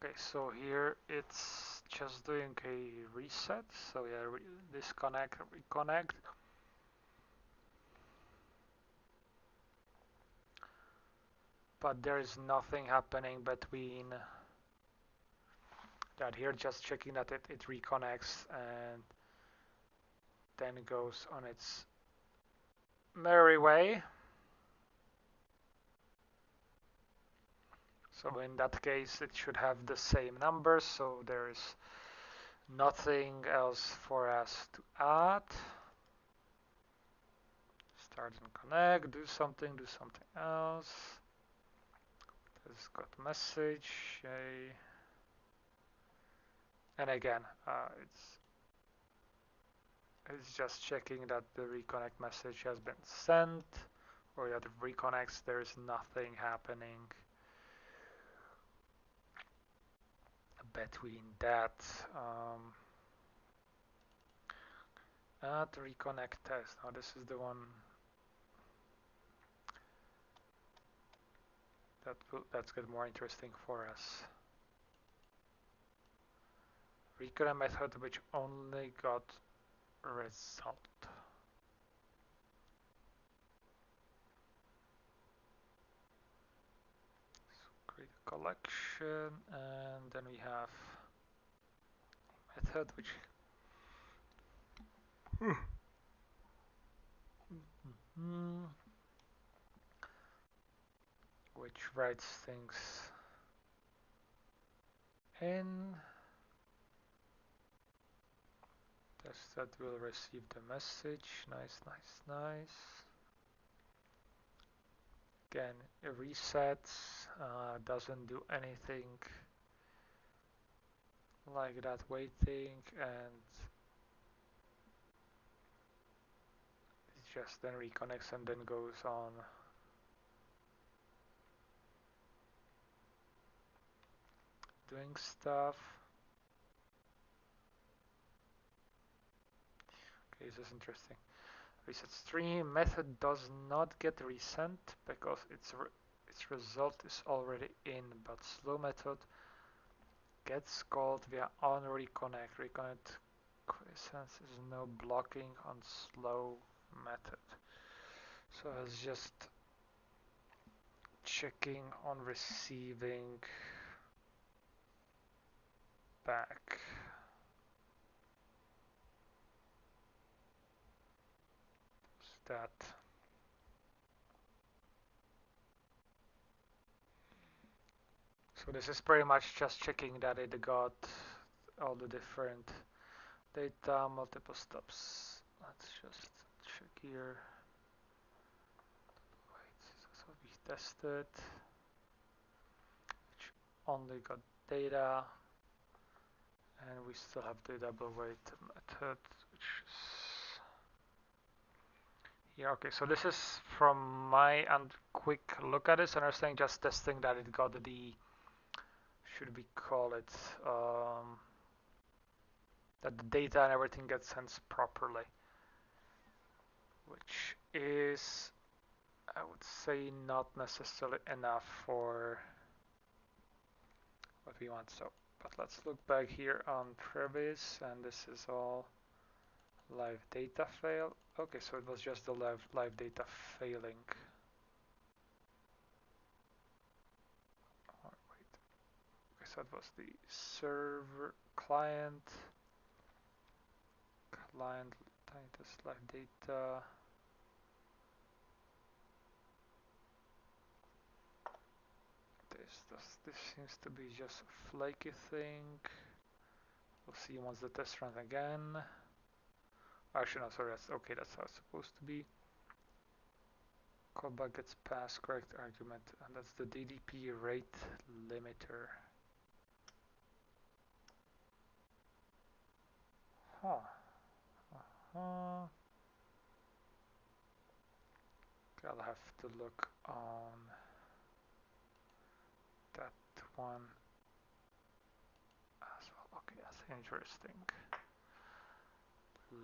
Okay, so here it's just doing a reset. So yeah, disconnect, reconnect. But there is nothing happening between that here, just checking that it reconnects and then goes on its merry way. So in that case, it should have the same numbers, so there is nothing else for us to add. Start and connect, do something else. This got message, yay. And again, it's just checking that the reconnect message has been sent, or that it reconnects, there is nothing happening between that. Add reconnect test. Now this is the one that's get more interesting for us. Reconnect method which only got result. So create a collection, and then we have a method which Which writes things in. Test that will receive the message. Nice, nice, nice. Again, it resets, doesn't do anything like that waiting, and it just then reconnects and then goes on. Doing stuff. Okay, this is interesting. Reset stream method does not get resent because its result is already in, but slow method gets called via on reconnect. Reconnect sense is no blocking on slow method. So it's just checking on receiving back. That. So this is pretty much just checking that it got all the different data, multiple steps. Let's just check here. Wait, that's what we tested. Which only got data, and we still have the double wait method, which is here. Okay, so this is from my quick look at this, understanding, just testing that it got the, should we call it, that the data and everything gets sent properly, which is, I would say, not necessarily enough for what we want. So, but let's look back here on previous, and this is all live data fail. Okay, so it was just the live data failing. Oh, wait. Okay, so that was the server client test live data. This seems to be just a flaky thing. We'll see once the test runs again. Actually, no, sorry, that's okay, that's how it's supposed to be. Callback gets passed correct argument, and that's the DDP rate limiter. Huh. Okay, I'll have to look on that one as well. Okay, that's interesting.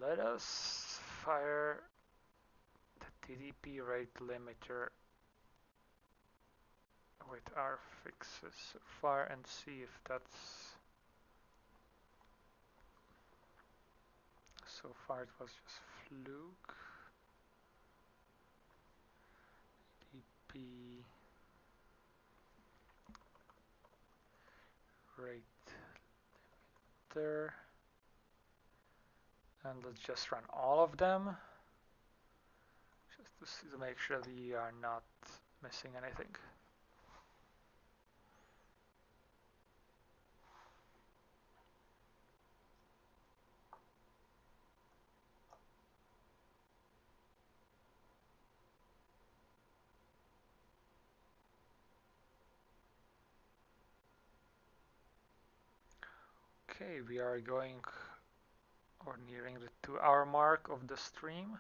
Let us fire the DDP rate limiter with our fixes so far and see if that's. So far it was just fluke. DDP rate limiter. And let's just run all of them, just to make sure we are not missing anything. Okay, we are going or nearing the 2-hour mark of the stream.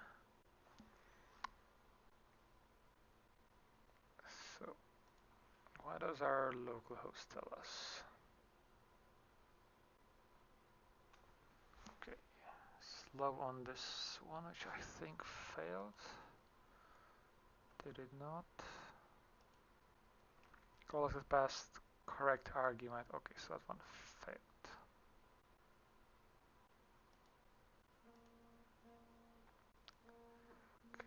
So, what does our localhost tell us? Okay, slow on this one, which I think failed. Did it not? Collected past correct argument. Okay, so that one failed.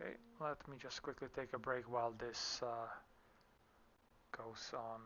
Okay, let me just quickly take a break while this goes on.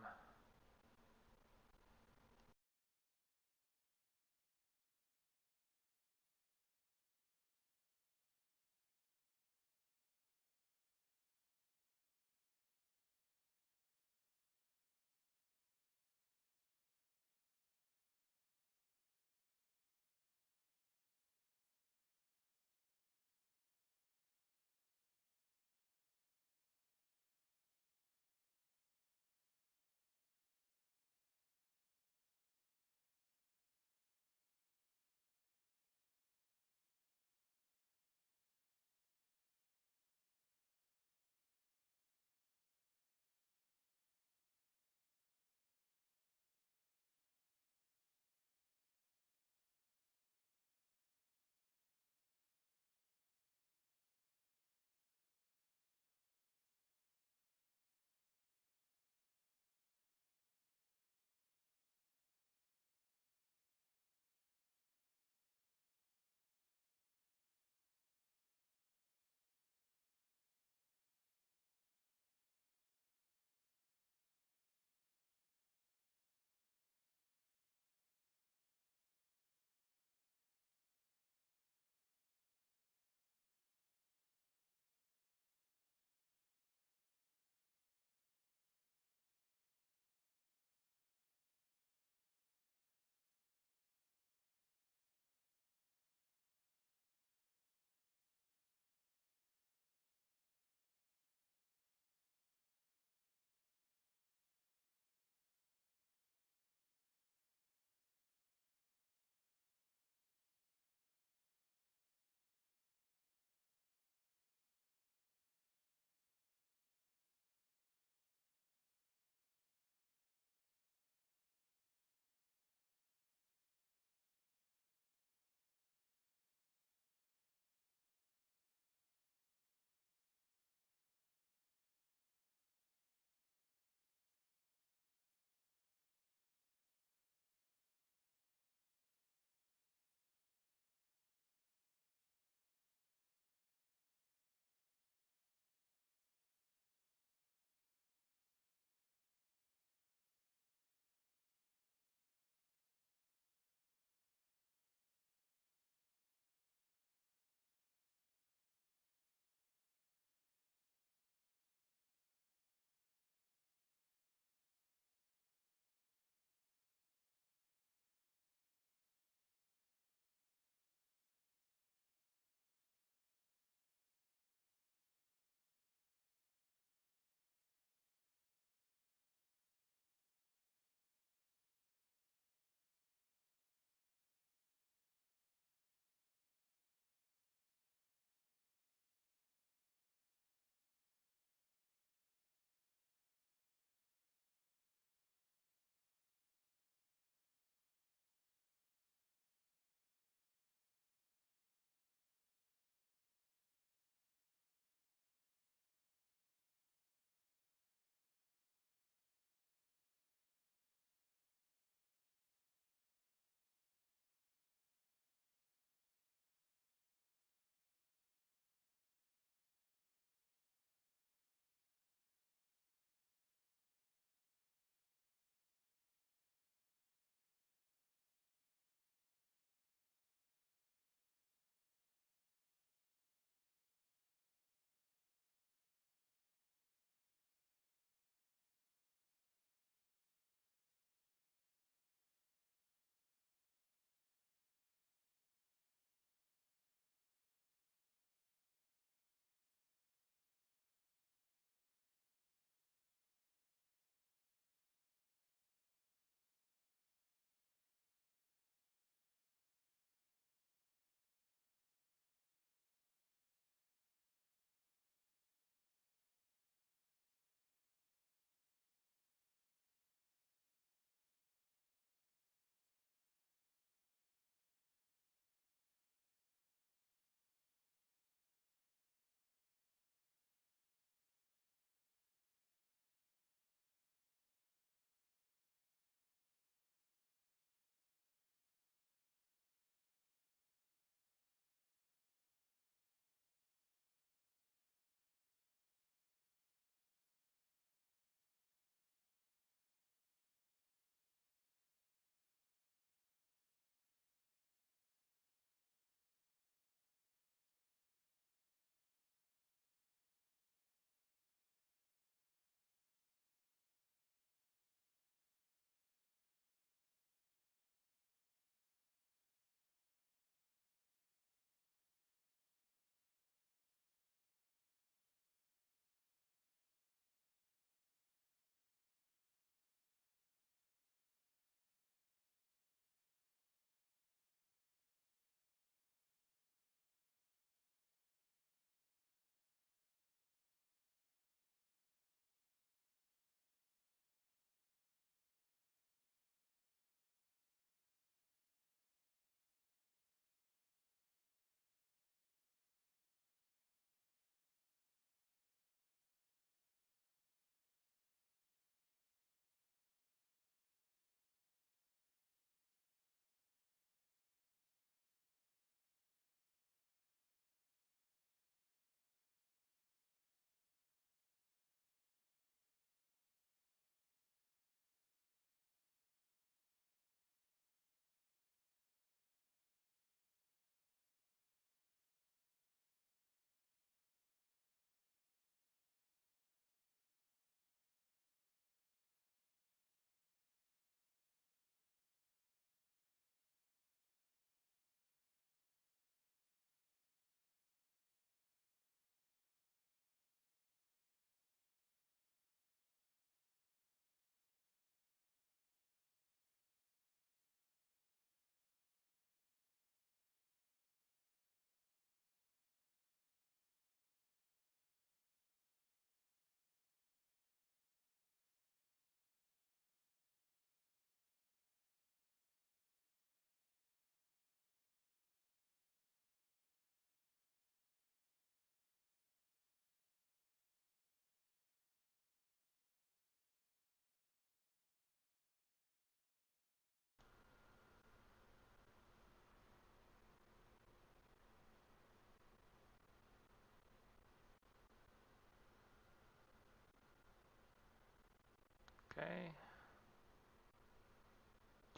Okay.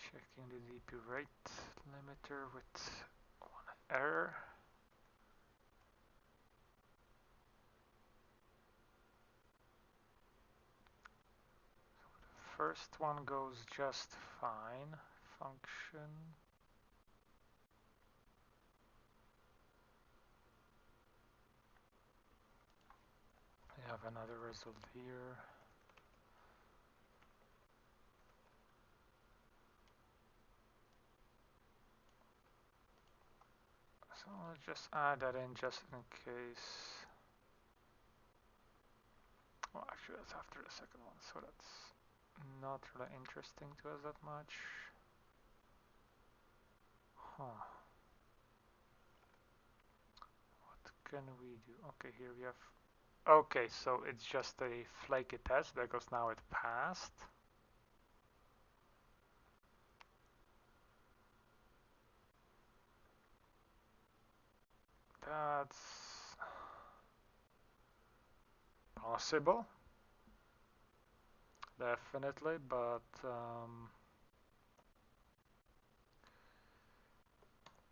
Checking the DDP rate limiter with one error. First one goes just fine. Function. We have another result here. So I'll just add that in just in case. Well, actually that's after the second one, so that's not really interesting to us that much. Huh. What can we do? Okay, here we have... Okay, so it's just a flaky test because now it passed. That's possible, definitely, but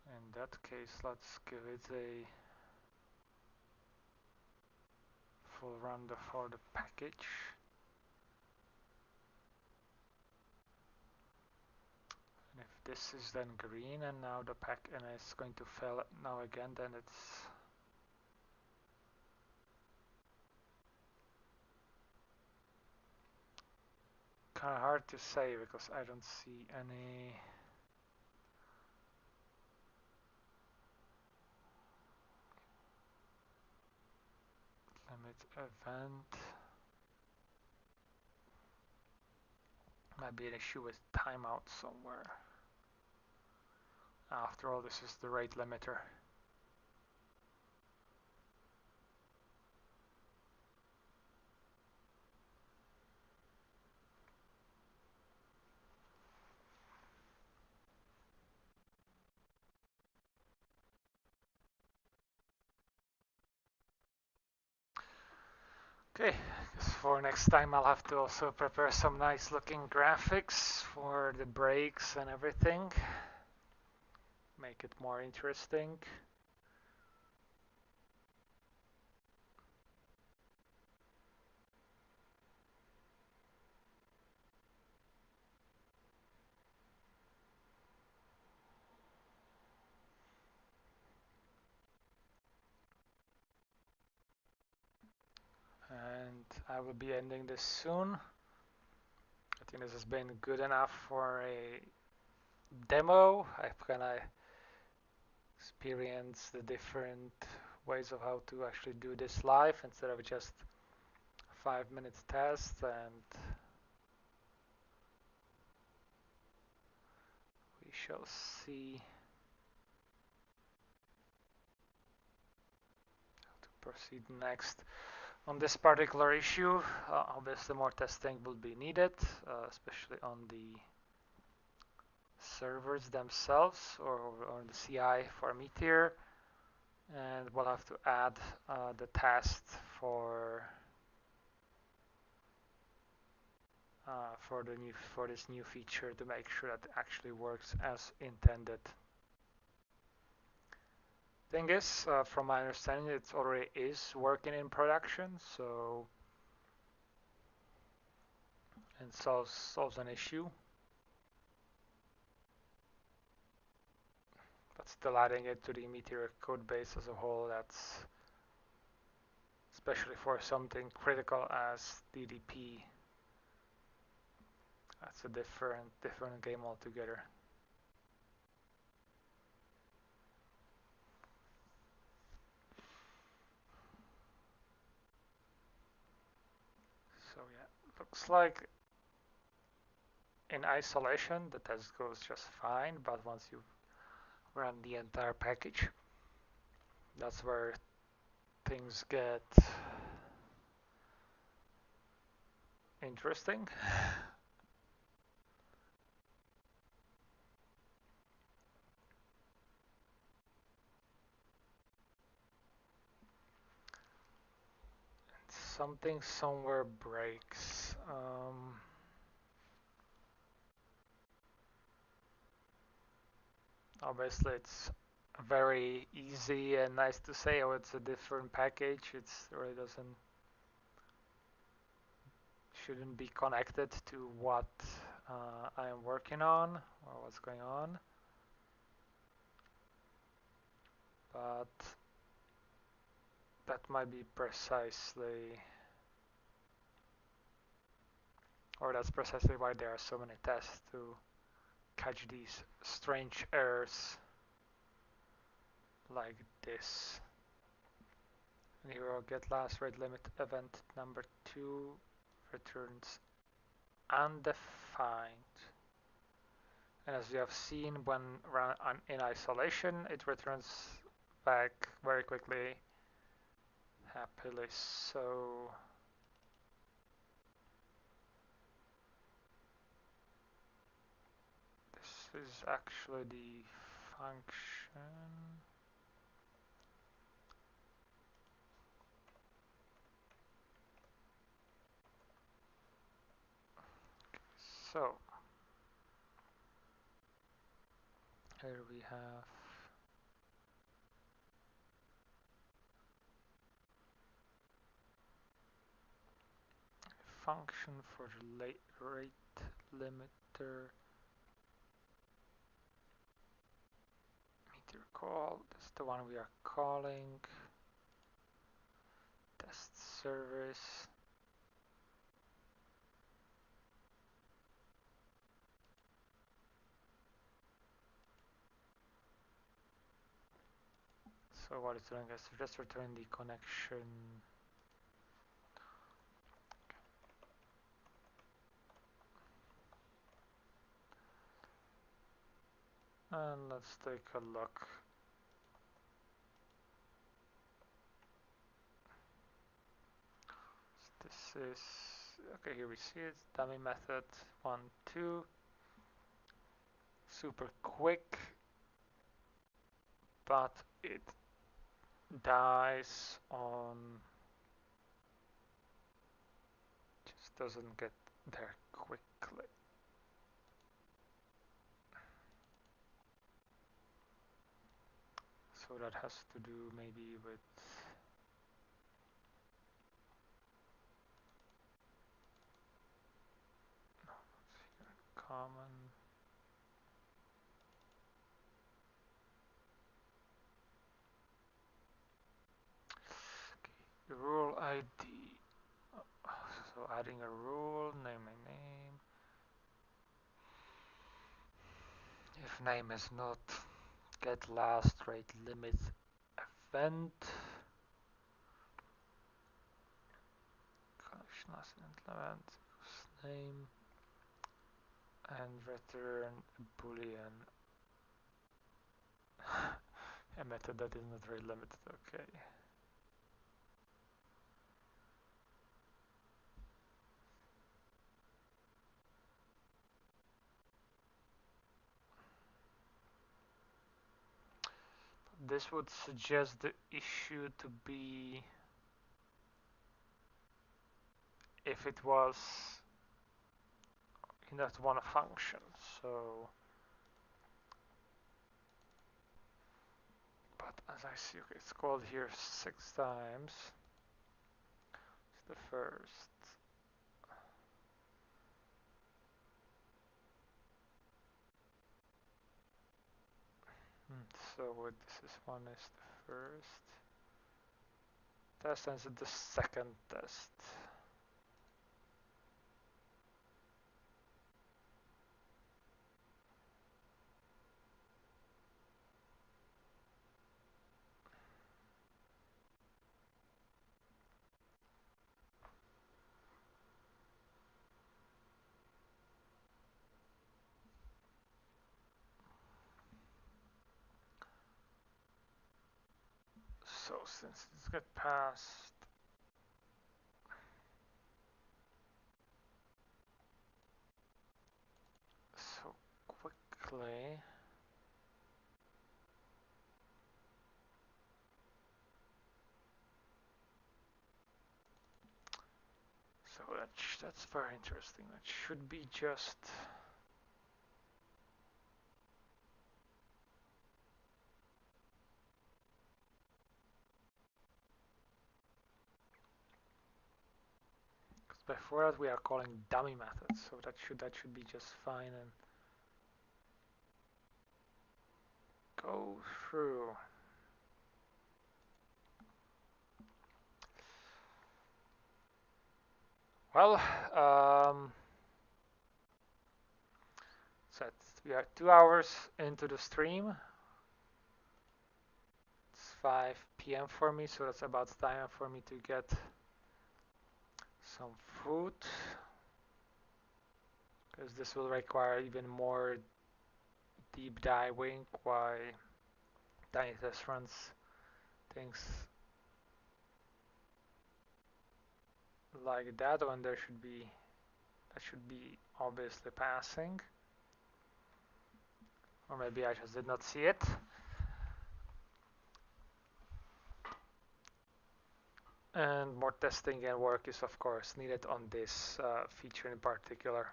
in that case, let's give it a full run for the package. And if this is then green and now the pack and it's going to fail now again, then it's kind of hard to say because I don't see any limit event. Might be an issue with timeout somewhere. After all, this is the rate limiter. Okay, for next time I'll have to also prepare some nice looking graphics for the breaks and everything. Make it more interesting. And I will be ending this soon. I think this has been good enough for a demo. I've kind of experienced the different ways of how to actually do this live instead of just 5 minutes test, and we shall see how to proceed next. On this particular issue, obviously more testing will be needed, especially on the servers themselves or on the CI for Meteor, and we'll have to add the test for this new feature to make sure that it actually works as intended. Thing is, from my understanding, it already is working in production, so it solves an issue. But still adding it to the Meteor code base as a whole, that's especially for something critical as DDP, that's a different game altogether. So yeah, looks like in isolation the test goes just fine, but once you run the entire package, that's where things get interesting. Something somewhere breaks. Obviously, it's very easy and nice to say, oh, it's a different package. It really doesn't shouldn't be connected to what I am working on or what's going on. But that might be precisely, or that's precisely why there are so many tests to catch these strange errors like this. And here I'll get last rate limit event number 2 returns undefined. And as you have seen, when run in isolation, it returns back very quickly, happily so. This is actually the function. So here we have a function for the rate limiter Meteor call. That's the one we are calling. Test service. So what it's doing is just return the connection. And let's take a look. This is, okay, here we see it, dummy method 1, 2. Super quick, but it dies on, just doesn't get there quickly. So that has to do maybe with common. Okay. The rule ID. So adding a rule, name my name. If name is not get last rate limit event. Connection last event name and return a boolean. A method that is not very limited, okay. This would suggest the issue to be if it was you have to want a function. So, but as I see, okay, it's called here 6 times. It's the first. So this one is the first test, and it's the second test. So since it's got passed so quickly, so that's very interesting. That should be just Before that we are calling dummy methods, so that should be just fine and go through. Well, so we are 2 hours into the stream. It's 5 p.m. for me, so that's about time for me to get some food, because this will require even more deep diving why tiny test runs things like that when that should be obviously passing, or maybe I just did not see it. And more testing and work is of course needed on this feature in particular.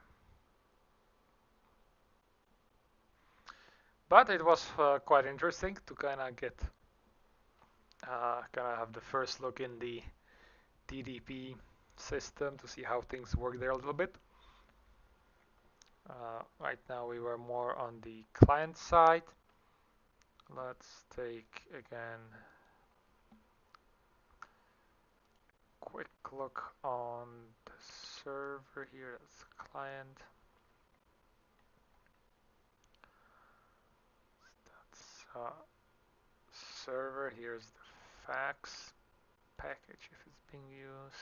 But it was quite interesting to kind of get have the first look in the DDP system to see how things work there a little bit. Right now we were more on the client side. Let's take again quick look on the server here. That's client. That's server. Here's the fax package if it's being used.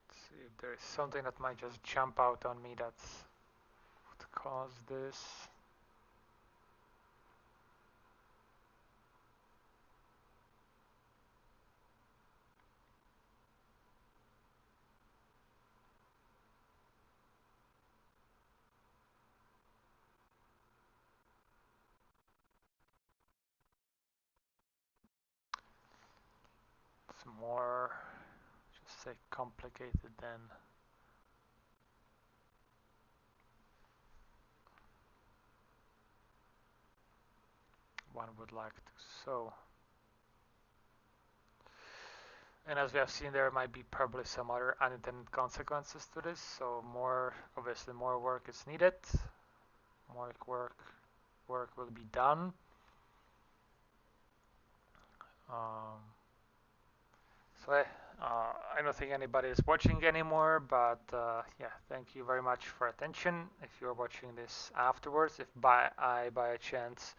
Let's see if there is something that might just jump out on me that's what caused this. It's more, just say complicated than one would like to. So, and as we have seen, there might be probably some other unintended consequences to this. So obviously more work is needed. More work will be done. So I don't think anybody is watching anymore, but yeah, thank you very much for attention. If you're watching this afterwards, if by a chance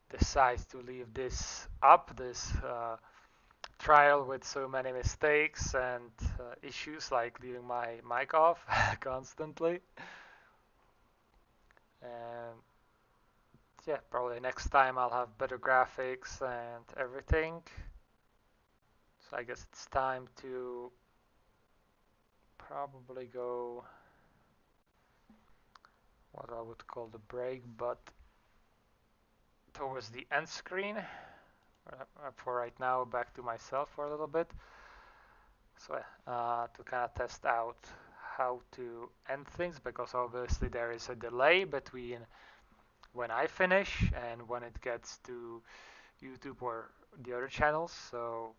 decide to leave this up, this trial with so many mistakes and issues like leaving my mic off constantly, and yeah, probably next time I'll have better graphics and everything. So I guess it's time to probably go what I would call the break, but towards the end screen. For right now, back to myself for a little bit. So to kind of test out how to end things, because obviously there is a delay between when I finish and when it gets to YouTube or the other channels. So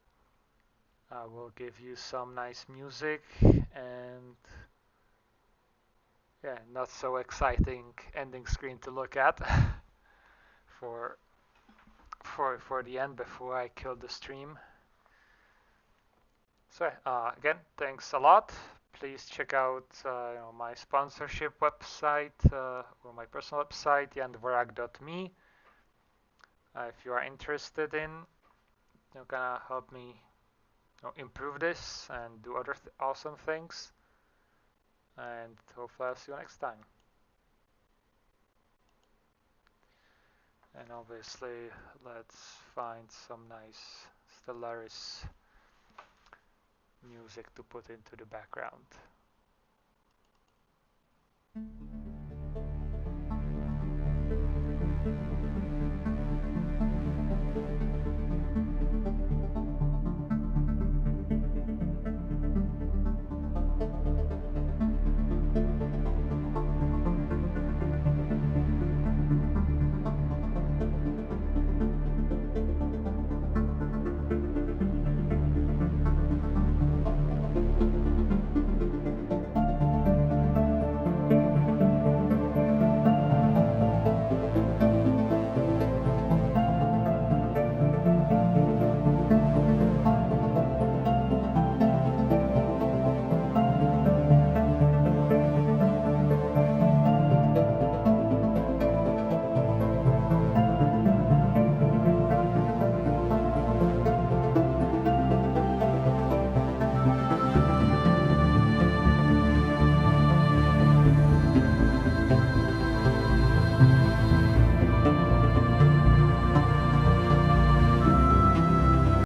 I will give you some nice music and yeah, not so exciting ending screen to look at for the end before I kill the stream. So again, thanks a lot. Please check out my sponsorship website or my personal website, yandvorag.me. If you are interested in kind of help me improve this and do other awesome things. And hopefully I'll see you next time. And obviously, let's find some nice Stellaris music to put into the background.